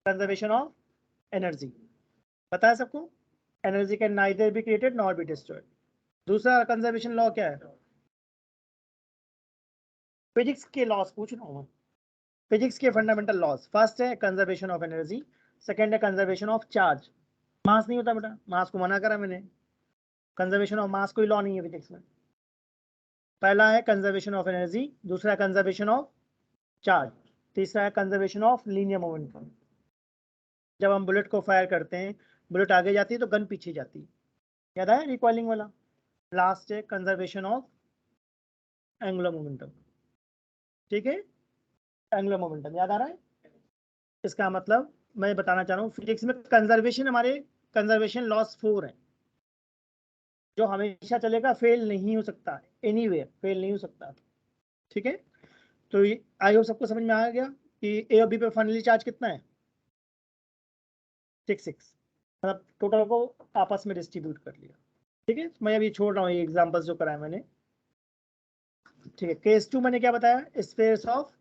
कंजर्वेशन ऑफ एनर्जी, पता है सबको, energy can neither be created nor be destroyed. दूसरा कंजर्वेशन लॉ क्या है, फिजिक्स के लॉज पूछ रहा हूँ मैं, फिजिक्स के फंडामेंटल लॉज। फर्स्ट है कंजर्वेशन ऑफ एनर्जी, सेकंड है कंजर्वेशन ऑफ चार्ज। मास नहीं होता बेटा, मास को मना करा मैंने, कंजर्वेशन ऑफ मास कोई लॉ नहीं है फिजिक्स में। पहला है कंजर्वेशन ऑफ एनर्जी, दूसरा है कंजर्वेशन ऑफ चार्ज, तीसरा है कंजर्वेशन ऑफ लीनियर मोमेंटम। जब हम बुलेट को फायर करते हैं, बुलेट आगे जाती है तो गन पीछे जाती है, याद है रिकॉइलिंग वाला। लास्ट है कंजर्वेशन ऑफ एंगुलर मोमेंटम, ठीक है, एंगुलर मोमेंटम याद आ रहा है। इसका मतलब मैं बताना चाह रहा हूँ फिजिक्स में कंजर्वेशन, हमारे कंजर्वेशन लॉस 4 है जो हमेशा चलेगा, फेल नहीं हो सकता, एनीवे फेल नहीं हो सकता, ठीक है। तो आई होप सबको समझ में आ गया कि ए और बी पे फाइनली चार्ज कितना है, 6 मतलब टोटल को आपस में डिस्ट्रीब्यूट कर लिया, ठीक है। मैं अभी छोड़ रहा हूँ ये एग्जांपल्स जो कराया मैंने, ठीक है। केस 2 मैंने क्या बताया, स्फीयर्स ऑफ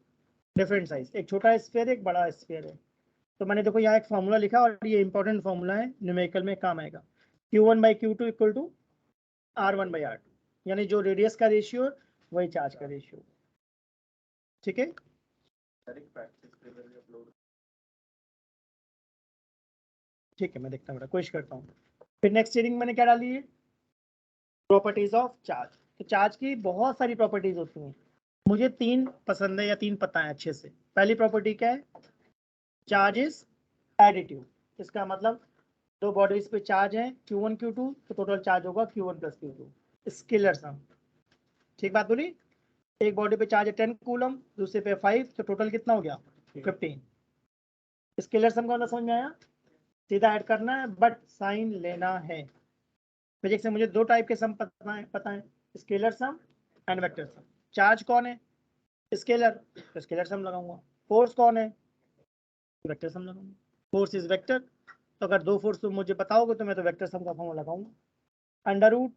डिफरेंट साइज, एक छोटा स्फीयर एक बड़ा स्फीयर है। तो मैंने देखो यहाँ एक फॉर्मूला लिखा और ये इंपॉर्टेंट फॉर्मूला है, न्यूमेरिकल में काम आएगा। Q1/Q2 इक्वल टू R1/R2, यानी जो रेडियस का रेशियो वही चार्ज का रेशियो, ठीक है। ठीक है मैं देखता हूँ, कोशिश करता हूँ। फिर नेक्स्ट रीडिंग मैंने क्या डाली है, प्रॉपर्टीज ऑफ चार्ज। तो चार्ज की बहुत सारी प्रॉपर्टीज होती हैं, मुझे 3 पसंद है या 3 पता है अच्छे से। पहली प्रॉपर्टी क्या है, चार्ज इज एडिटिव। इसका मतलब दो बॉडीज पे चार्ज है Q1 Q2, तो टोटल चार्ज होगा Q1 + Q2, स्केलर सम, ठीक बात बोली। एक बॉडी पे चार्ज है 10 कूलम, दूसरे पे 5, तो टोटल कितना हो गया 15। स्केलर सम का मतलब समझ में आया, सीधा ऐड करना है बट साइन लेना है। फिजिक्स से मुझे 2 टाइप के सम पता है, scalar sum and vector sum. Charge कौन है, स्केलर, तो स्केलर सम लगाऊंगा। फोर्स कौन है, वेक्टर सम लगाऊंगा। फोर्स इज वेक्टर, तो अगर 2 फोर्स तुम मुझे बताओगे तो मैं तो वेक्टर सम का फॉर्मूला लगाऊंगा, √a²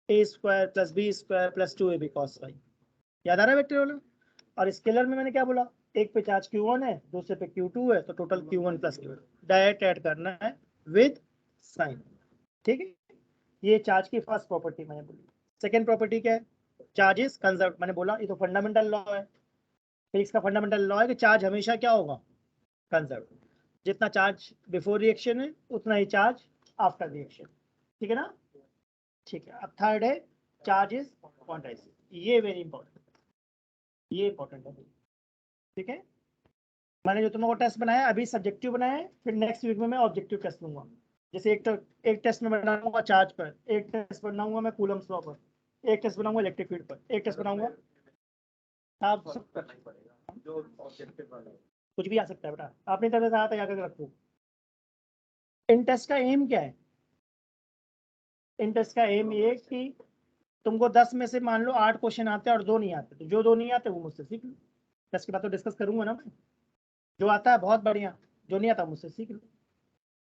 + b² + 2ab cos phi। याद आ रहा है वेक्टर वाला। और स्केलर में मैंने क्या बोला, एक पे चार्ज Q1 है, दूसरे पे Q2 है, तो total Q1 + Q2 direct add करना है विद साइन, ठीक है। ये चार्ज की फर्स्ट प्रॉपर्टी मैंने बोली। सेकेंड प्रॉपर्टी क्या है, चार्जेस कंजर्व। मैंने बोला ये तो फंडामेंटल लॉ है, फिजिक्स का फंडामेंटल लॉ है कि चार्ज हमेशा क्या होगा, कंजर्व। जितना चार्ज बिफोर रिएक्शन है उतना ही चार्ज आफ्टर रिएक्शन, ठीक है ना। ठीक है, अब थर्ड है चार्ज इज क्वांटाइज, ये वेरी इंपॉर्टेंट, ये इंपॉर्टेंट है, ठीक है। मैंने जो तुम लोगों को टेस्ट बनाया अभी सब्जेक्टिव बनाया है, फिर नेक्स्ट वीक में मैं ऑब्जेक्टिव टेस्ट लूंगा। जैसे एक टेस्ट में बनाऊंगा चार्ज पर, एक टेस्ट बनाऊंगा मैं कूलम्स लॉ पर, एक टेस्ट बनाऊंगा इलेक्ट्रिक फील्ड पर, एक टेस्ट बनाऊंगा आप कुछ भी आ सकता है बेटा, अपनी तरफ से तैयार करके रखो। इन टेस्ट का एम क्या है? इन टेस्ट का एम ये कि तुमको 10 में से मान लो 8 क्वेश्चन आते हैं और 2 नहीं आते, तो जो 2 नहीं आते वो मुझसे सीख लो। टेस्ट के बाद तो डिस्कस करूंगा ना मैं, जो आता है बहुत बढ़िया, जो नहीं आता मुझसे सीख लो।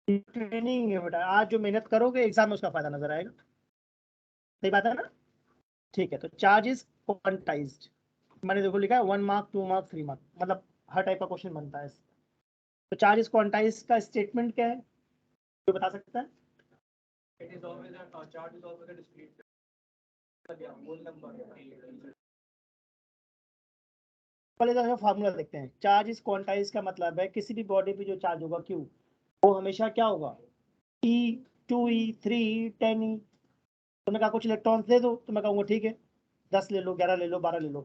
ट्रेनिंग है बेटा, आज जो मेहनत करोगे एग्जाम में उसका फायदा नजर आएगा। सही बात है ना? ठीक है, तो चार्ज इज क्वांटाइज्ड, मैंने देखो लिखा है 1 मार्क 2 मार्क 3 मार्क, मतलब हर टाइप का क्वेश्चन बनता है। तो चार्ज इज क्वांटाइज्ड का स्टेटमेंट क्या है, कोई बता सकता है? It is always a charge is always a discrete whole number. पहले फार्मूला देखते हैं। चार्ज इज क्वांटाइज का मतलब है किसी भी बॉडी पे जो चार्ज होगा Q, वो हमेशा क्या होगा, E 2E 3E 10E। तुमने कहा कुछ इलेक्ट्रॉन दे दो, तो मैं कहूँगा ठीक है 10 ले लो, 11 ले लो, 12 ले लो।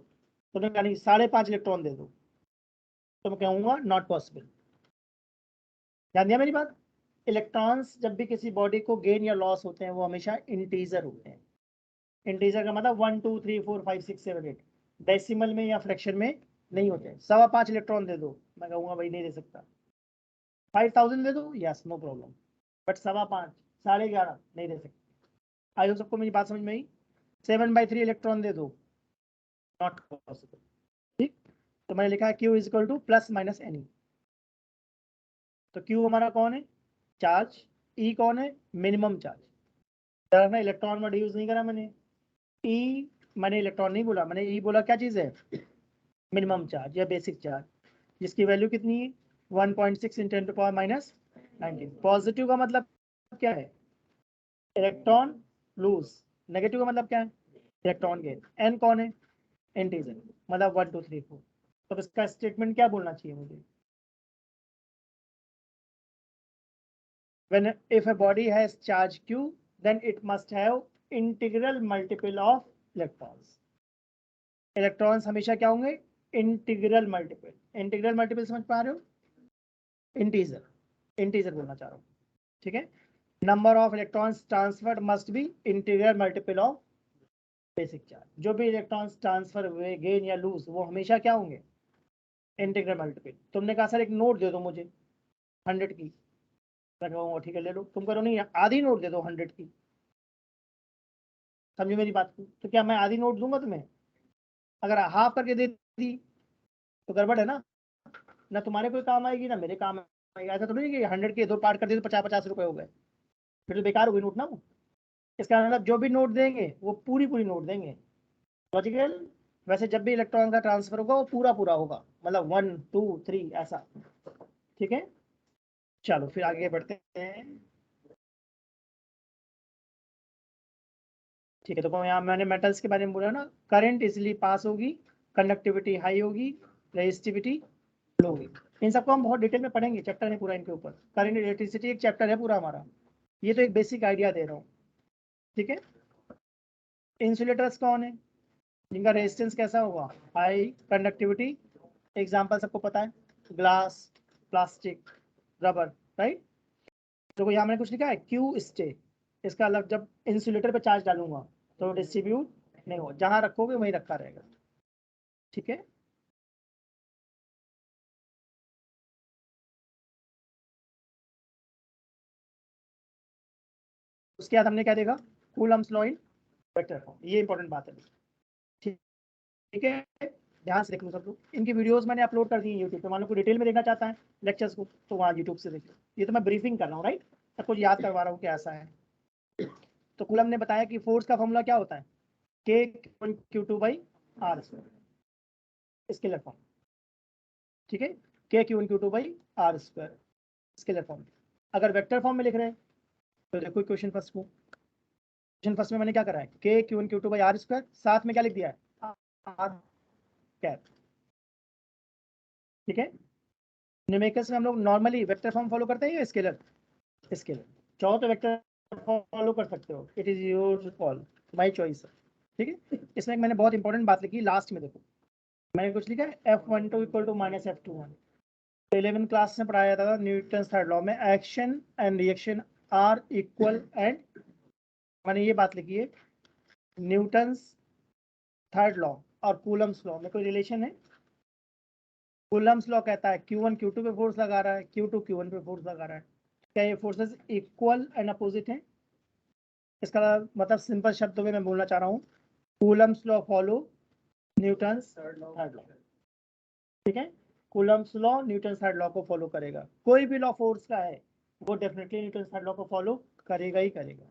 तुमने कहा नहीं 5.5 इलेक्ट्रॉन दे दो, तो मैं कहूँगा नॉट पॉसिबल। ध्यान दिया मेरी बात? इलेक्ट्रॉन्स जब भी किसी बॉडी को गेन या लॉस होते हैं वो हमेशा इंटीजर होते हैं। इंटीजर का मतलब 1 2 3 4 5 6 7 8, डेसिमल में या फ्रैक्शन में नहीं होते। 5.25 इलेक्ट्रॉन दे दो, मैं कहूँगा भाई नहीं दे सकता। 5000 दे दो, यस नो प्रॉब्लम, बट 5.25 11.5 नहीं दे सकते। आई हो सबको मेरी बात समझ में आई? 7/3 इलेक्ट्रॉन दे दो, नॉट पॉसिबल। ठीक, तो मैंने लिखा है Q is equal two plus minus any. तो Q हमारा कौन है, चार्ज। E कौन है, minimum charge. Electron word use नहीं करा मैंने, E मैंने इलेक्ट्रॉन नहीं बोला, मैंने E बोला क्या चीज़ है, मिनिमम चार्ज या बेसिक चार्ज, जिसकी वैल्यू कितनी है 1.6 × 10⁻19। पॉजिटिव का मतलब क्या है, इलेक्ट्रॉन लूज। नेगेटिव का मतलब क्या है, इलेक्ट्रॉन गेन। एन कौन है, इंटीजर, मतलब 1 2 3 4। तो इसका स्टेटमेंट क्या बोलना चाहिए मुझे, when if a body has charge Q then it must have integral multiple of electrons। Electrons हमेशा क्या होंगे, इंटीग्रल मल्टीपल। इंटीग्रल मल्टीपल समझ पा रहे हो, इंटीजर, इंटीजर बोलना चाह रहा हूँ, ठीक है। Number of electrons transferred must be integral multiple of basic charge. जो भी इलेक्ट्रॉन्स ट्रांसफर हुए गेन या लूज वो हमेशा क्या होंगे, इंटीग्रल मल्टीपल। तुमने कहा सर एक नोट दे दो मुझे 100 की, मैं कहूँगा ठीक है ले लो। तुम करो नहीं आधी नोट दे दो 100 की, समझो मेरी बात को। तो क्या मैं आधी नोट दूंगा तुम्हें? अगर हाफ करके दे दी तो गड़बड़ है ना तुम्हारे कोई काम आएगी ना मेरे काम आएगी। ऐसा तो नहीं कि 100 के 2 पार्ट कर दिए तो 50-50 रुपए हो गए, फिर तो बेकार हो गई नोट ना वो। इसका मतलब जो भी नोट देंगे वो पूरी पूरी नोट देंगे, लॉजिकल। वैसे जब भी इलेक्ट्रॉन का ट्रांसफर होगा वो पूरा पूरा होगा, मतलब 1 2 3 ऐसा, ठीक है। चलो फिर आगे बढ़ते हैं, ठीक है। तो यहाँ मैंने मेटल्स के बारे में बोला ना, करंट इजिली पास होगी, कंडक्टिविटी हाई होगी, रेजिस्टिविटी लो होगी। इन सबको हम बहुत डिटेल में पढ़ेंगे, चैप्टर है पूरा इनके ऊपर। करंट इलेक्ट्रिसिटी एक चैप्टर है पूरा हमारा, ये तो एक बेसिक आइडिया दे रहा हूँ, ठीक है। इंसुलेटर्स कौन है, जिनका रेजिस्टेंस कैसा होगा, हाई कंडक्टिविटी। एग्जांपल सबको पता है, ग्लास, प्लास्टिक, रबर, राइट। तो यहाँ मैंने कुछ लिखा है क्यू स्टे, इसका अलग, जब इंसुलेटर पे चार्ज डालूंगा तो डिस्ट्रीब्यूट नहीं हो, जहाँ रखोगे वहीं रखा रहेगा, ठीक है। उसके बाद हमने क्या देखा, Coulomb's law in vector form, ये इंपॉर्टेंट बात है, ठीक है। ध्यान से देख लो सब लोग, इनकी वीडियोस मैंने अपलोड कर दी है यूट्यूब पे। मान लो कोई डिटेल में देखना चाहता है लेक्चर्स को तो वहाँ यूट्यूब से देख लो। ये तो मैं ब्रीफिंग कर रहा हूँ, राइट, सब कुछ याद करवा रहा हूँ कि ऐसा है। तो कूलम ने बताया कि फोर्स का फॉर्मूला क्या होता है, K/Q2/r², स्केलर फॉर्म, ठीक है। K/Q2/r², scalar form. अगर वेक्टर फॉर्म में लिख रहे हैं तो देखो क्वेश्चन फर्स्ट को, क्वेश्चन फर्स्ट में मैंने क्या करा है, K/Q2/r², साथ में क्या लिख दिया है, r कैप, ठीक है। न्यूमेरिकल्स में हम लोग नॉर्मली वेक्टर फॉर्म फॉलो करते हैं या स्केलर, स्केलर। चाहो तो वेक्टर फॉलो कर सकते हो, it is your call, my choice, ठीक है। इसमें मैंने बहुत इंपॉर्टेंट बात लिखी लास्ट में, देखो मैंने कुछ लिखा है F12 = -F21। तो 11 क्लास में पढ़ाया था न्यूटन थर्ड लॉ में, action and reaction are equal and, मैंने ये बात लिखी है न्यूटन्स थर्ड लॉ और कूलम्स लॉ में कोई रिलेशन है? कूलम्स लॉ कहता है Q1 Q2 पे फोर्स लगा रहा है, Q2 Q1 पे फोर्स लगा रहा है। क्या ये फोर्सेस इक्वल एंड अपोजिट हैं? इसका मतलब सिंपल शब्दों में मैं बोलना चाह रहा हूँ, Coulomb's law follow Newton's third law. ठीक है, Coulomb's law Newton's third law को फॉलो करेगा। कोई भी लॉ फोर्स का है वो डेफिनेटली न्यूटन्स थर्ड लॉ को फॉलो करेगा ही करेगा।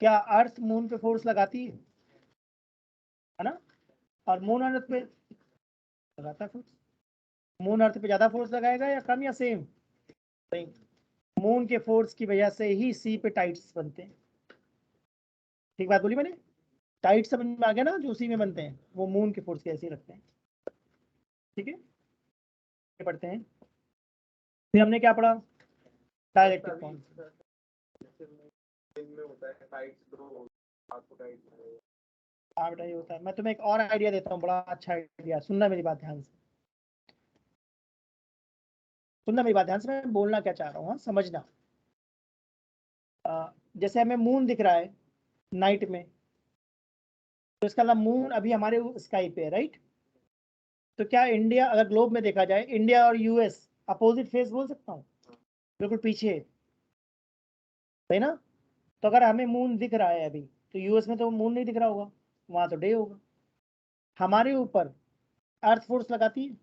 क्या अर्थ मून पे फोर्स लगाती है ना? और मून अर्थ पे लगाता है फोर्स। मून अर्थ पे ज्यादा फोर्स लगाएगा या कम या सेम? सेम। मून के फोर्स की वजह से ही सी पे टाइट्स बनते हैं। ठीक बात बोली मैंने? टाइट समझ में आ गया ना, जो सी में बनते हैं वो मून के फोर्स के ऐसे ही लगते हैं। ठीक है, पढ़ते हैं। फिर हमने क्या पढ़ा? डायरेक्ट्रिक कॉन्सेप्ट। हाँ बेटा ये होता है। मैं तुम्हें एक और आइडिया देता हूँ, बड़ा अच्छा आइडिया, सुनना मेरी बात ध्यान से, सुनना मेरी बात ध्यान से, मैं बोलना क्या चाह रहा हूँ, समझना। जैसे हमें मून दिख रहा है नाइट में, तो इसका मतलब मून अभी हमारे स्काई पे है, राइट? तो क्या इंडिया, अगर ग्लोब में देखा जाए, इंडिया और यूएस अपोजिट फेस बोल सकता हूँ? बिल्कुल पीछे है, सही ना? तो अगर हमें मून दिख रहा है अभी, तो यूएस में तो मून नहीं दिख रहा होगा, वहां तो डे होगा। हमारे ऊपर अर्थ फोर्स लगाती है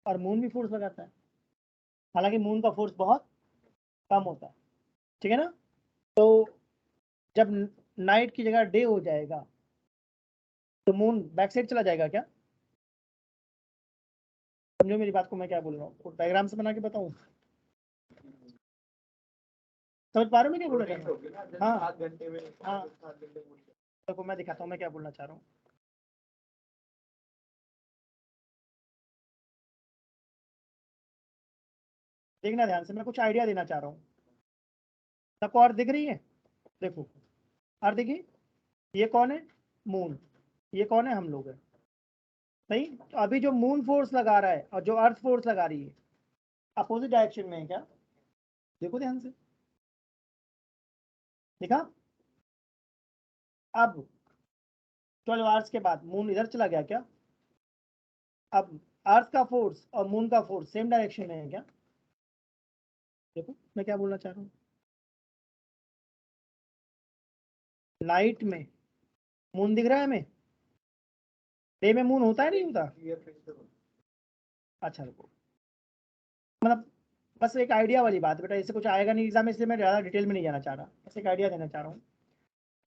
और मून भी फोर्स लगाता है, हालांकि मून का फोर्स बहुत कम होता है। ठीक है ना? तो जब नाइट की जगह डे हो जाएगा तो मून बैक साइड चला जाएगा क्या? समझो मेरी बात को, मैं क्या बोल रहा हूँ, डायग्राम से बना के बताऊँ? समझ पा रहे हो मैं क्या बोल रहा हूँ? हाँ 7 घंटे में, हाँ देखो मैं दिखाता हूँ मैं क्या बोलना चाह रहा हूँ। देखना ध्यान से, मैं कुछ आइडिया देना चाह रहा हूँ। सबको और दिख रही है? देखो और देखिए, ये कौन है? मून। ये कौन है? हम लोग है। सही। तो अभी जो मून फोर्स लगा रहा है और जो अर्थ फोर्स लगा रही है, अपोजिट डायरेक्शन में है क्या? देखो ध्यान से, देखा? अब 12 आवर्स के बाद मून इधर चला गया क्या? अब अर्थ का फोर्स और मून का फोर्स सेम डायरेक्शन में है क्या? देखो मैं क्या बोलना चाह रहा हूँ। नाइट में मून दिख रहा है हमें, डे में मून होता है नहीं होता? अच्छा रुको, मतलब बस एक आइडिया वाली बात बेटा, इससे कुछ आएगा नहीं एग्जाम में, इसलिए मैं ज़्यादा डिटेल में नहीं जाना चाह रहा, बस एक आइडिया देना चाह रहा हूँ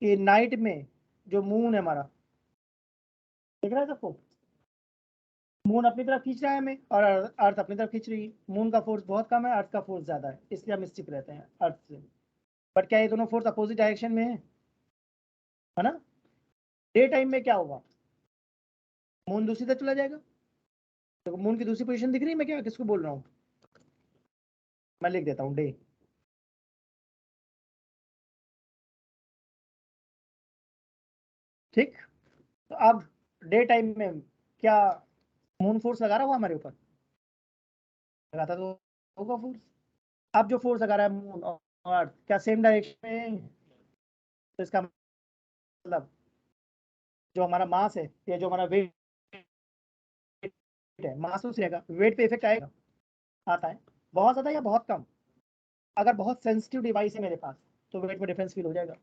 कि नाइट में जो मून है हमारा, दिख रहा है सबको? मून अपनी तरफ खींच रहा है हमें और अर्थ अपनी तरफ खींच रही है। मून का फोर्स बहुत कम है, अर्थ का फोर्स ज्यादा है, इसलिए हम स्टिप रहते हैं अर्थ से। बट क्या ये दोनों फोर्स अपोजिट डायरेक्शन में है ना? डे टाइम में क्या होगा? मून दूसरी तरफ चला जाएगा। तो मून की दूसरी पोजीशन दिख रही है, मैं क्या किसको बोल रहा हूँ? मैं लिख देता हूँ डे। ठीक। तो अब डे टाइम में क्या मून फोर्स लगा रहा होगा हमारे ऊपर? लगाता तो होगा फोर्स। अब जो फोर्स लगा रहा है मून और अर्थ, क्या सेम डायरेक्शन में है? तो इसका मतलब जो हमारा मास है या जो हमारा वेट है, मास तो रहेगा, वेट पे इफेक्ट आएगा? आता है। बहुत ज्यादा या बहुत कम? अगर बहुत सेंसिटिव डिवाइस है मेरे पास तो वेट में डिफरेंस फील हो जाएगा,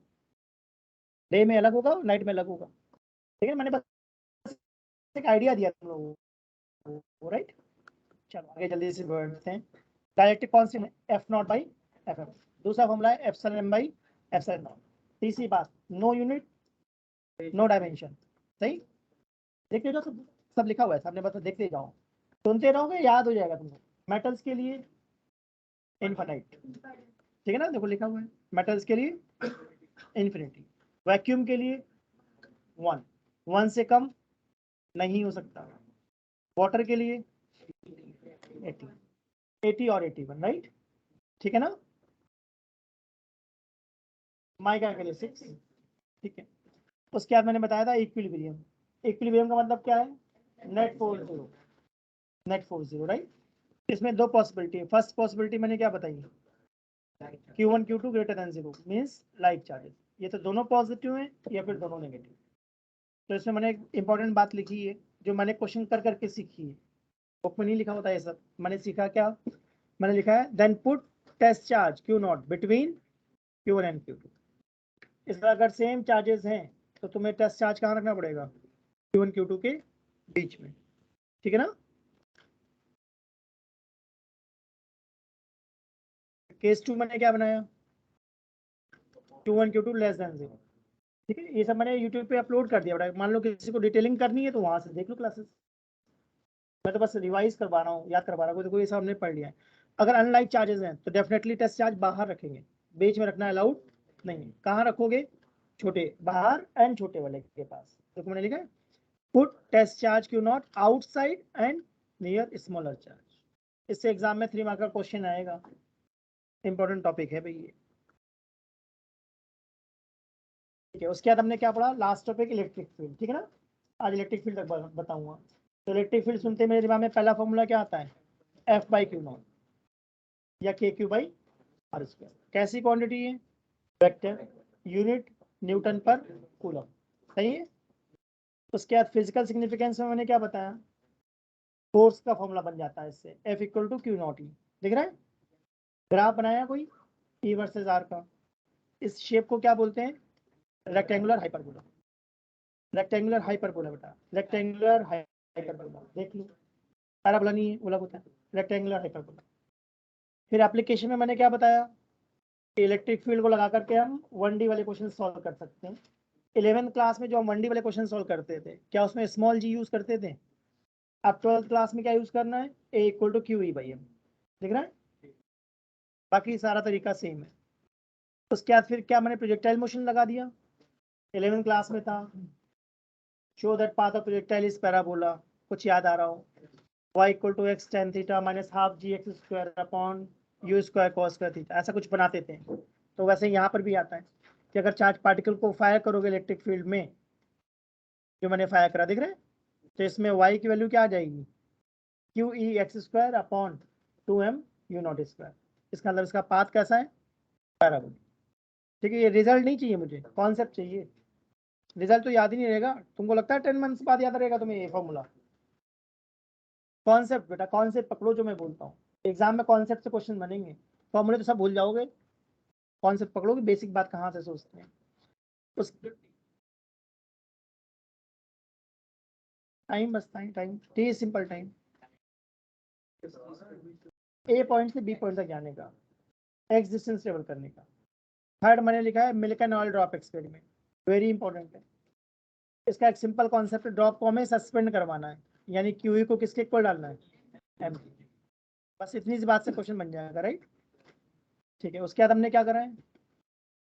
डे में अलग होगा नाइट में अलग होगा। ठीक है, मैंने बस एक आइडिया दिया तुम लोगों को, राइट? चलो आगे जल्दी से बढ़ते हैं। डायरेक्ट्रिक कांस्टेंट है F naught by F F. दूसरा फॉर्मूला है epsilon M by epsilon naught. तीसरी बात, नो यूनिट नो डायमेंशन। सही। देखते जाओ, सब लिखा हुआ है सामने, बस देखते जाओ, सुनते रहोगे याद हो जाएगा तुमको। मेटल्स के लिए इनफाइनाइट, ठीक है ना? देखो लिखा हुआ है, मेटल्स के लिए इन्फिनिटी, वैक्यूम के लिए 1, 1 से कम नहीं हो सकता, वाटर के लिए 80, 80 और 81, राइट? ठीक है ना? माइका के लिए 6। ठीक है। उसके बाद मैंने बताया था इक्विलिब्रियम। इक्विलिब्रियम का मतलब क्या है? Net force zero, net force zero, right? इसमें दो पॉसिबिलिटी है। फर्स्ट पॉसिबिलिटी मैंने क्या बताई? Q1 Q2 greater than zero means like charges, ये तो दोनों पॉजिटिव हैं या फिर दोनों नेगेटिव। तो इसमें मैंने एक इंपॉर्टेंट बात लिखी है जो मैंने क्वेश्चन कर करके सीखी है, बुक में नहीं लिखा होता है सब। मैंने सीखा क्या, मैंने लिखा है then put test charge Q0 between Q1 and Q2। इस तरह अगर सेम चार्जेस हैं तो तुम्हें टेस्ट चार्ज कहाँ रखना पड़ेगा, Q1 Q2 के बीच में, ठीक है ना। केस 2 मैंने क्या बनाया, Q1 Q2 लेस देन 0, ठीक है। ये सब मैंने यूट्यूब पे अपलोड कर दिया बेटा, मान लो किसी को डिटेलिंग करनी है तो वहां से देख लो क्लासेस। मैं तो बस रिवाइज करवा रहा हूँ, याद करवा रहा हूँ, कोई सब हमने पढ़ लिया है। अगर अनलाइक चार्जेस हैं तो डेफिनेटली टेस्ट चार्ज बाहर रखेंगे, बीच में रखना अलाउड नहीं है। कहाँ रखोगे, छोटे बाहर एंड छोटे वाले के पास। तो मैंने लिखा है put test charge Q0 outside and near smaller charge. इससे एग्जाम में 3 मार्क का क्वेश्चन आएगा, इंपॉर्टेंट टॉपिक है भाई ये, ठीक है। उसके बाद हमने क्या पढ़ा, लास्ट टॉपिक इलेक्ट्रिक फील्ड, ठीक है ना। आज इलेक्ट्रिक फील्ड तक बताऊंगा। तो इलेक्ट्रिक फील्ड सुनते मेरे दिमाग में पहला फॉर्मूला क्या आता है, F/Q0 या KQ/R²। कैसी क्वांटिटी है, वेक्टर, यूनिट न्यूटन पर कूलम, सही है। उसके बाद फिजिकल सिग्निफिकेंस में मैंने क्या बताया, फोर्स का फॉर्मूला बन जाता है इससे, F=Q0E। दिख रहा है, ग्राफ बनाया कोई E वर्सेस R का। इस शेप को क्या बोलते हैं, रेक्टेंगुलर हाइपरबोला। रेक्टेंगुलर हाइपरबोला बेटा, रेक्टेंगुलर हाइपरबोला देख लो, पैराबोला नहीं है, बोला होता है रेक्टेंगुलर हाइपरबोला। फिर एप्लीकेशन में मैंने क्या बताया, इलेक्ट्रिक फील्ड को लगा करके हम 1D वाले क्वेश्चन सॉल्व कर सकते हैं। 11th क्लास में जो हम 1D वाले क्वेश्चन सॉल्व करते थे, क्या उसमें स्मॉल g यूज करते थे। अब 12th क्लास में क्या यूज करना है, A=QE/M, दिख रहा है। बाकी सारा तरीका सेम है। उसके बाद फिर क्या मैंने प्रोजेक्टाइल मोशन लगा दिया, 11th क्लास में था, show that path of projectile is parabola, कुछ याद आ रहा हो, y=x tan theta minus half gx² upon u² cos² theta, ऐसा कुछ बनाते थे। तो वैसे यहाँ पर भी आता है कि अगर चार्ज पार्टिकल को फायर करोगे इलेक्ट्रिक फील्ड में, जो मैंने फायर करा दिख रहा है, तो इसमें y की वैल्यू क्या आ जाएगी, QE x² upon 2m u0²। इसका मतलब इसका पाथ कैसा है, पैराबोलिक, ठीक है। ये रिजल्ट नहीं चाहिए मुझे, कॉन्सेप्ट चाहिए। रिजल्ट तो याद ही नहीं रहेगा, तुमको लगता है 10 मंथ्स बाद याद रहेगा तुम्हें ये फॉर्मूला। कॉन्सेप्ट बेटा, कॉन्सेप्ट पकड़ो जो मैं बोलता हूँ, एग्जाम में कॉन्सेप्ट से क्वेश्चन बनेंगे, फॉर्मूले तो सब भूल जाओगे, कॉन्सेप्ट पकड़ोगे, बेसिक बात कहाँ से सोचते हैं। उस टाइम बस टाइम टी सिंपल टाइम, ए पॉइंट से बी पॉइंट तक जाने का, एक्स डिस्टेंस ट्रेवल करने का। थर्ड मैंने लिखा है milk and oil drop experiment, very important है। इसका एक सिंपल कॉन्सेप्ट, ड्रॉप को हमें सस्पेंड करवाना है, यानी QE को किसके इक्वल डालना है, M। बस इतनी सी बात से क्वेश्चन बन जाएगा, राइट, ठीक है। उसके बाद हमने क्या करा है,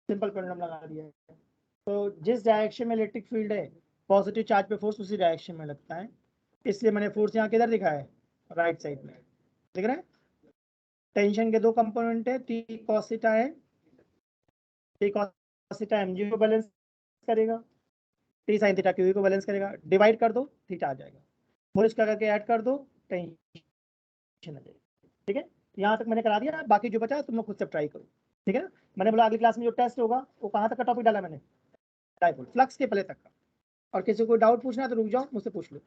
सिंपल पेंडुलम लगा दिया है। तो जिस डायरेक्शन में इलेक्ट्रिक फील्ड है, पॉजिटिव चार्ज पे फोर्स उसी डायरेक्शन में लगता है, इसलिए मैंने फोर्स यहाँ किधर दिखा है, राइट साइड में, दिख रहा है। टेंशन के 2 कंपोनेंट है, T cos थीटा है, T cos थीटा mg को बैलेंस करेगा, T sin थीटा QE को बैलेंस करेगा। डिवाइड कर दो, थीटा आ जाएगा, और इसका करके ऐड कर दो, टेंशन आ जाएगी, ठीक है। यहाँ तक मैंने करा दिया, बाकी जो बचा तुम लोग खुद से ट्राई करो, ठीक है ना। मैंने बोला अगली क्लास में जो टेस्ट होगा वो कहाँ तक का टॉपिक डाला मैंने, डाइपोल फ्लक्स के पहले तक का। और किसी को डाउट पूछना है तो रुक जाओ, मुझसे पूछ लो।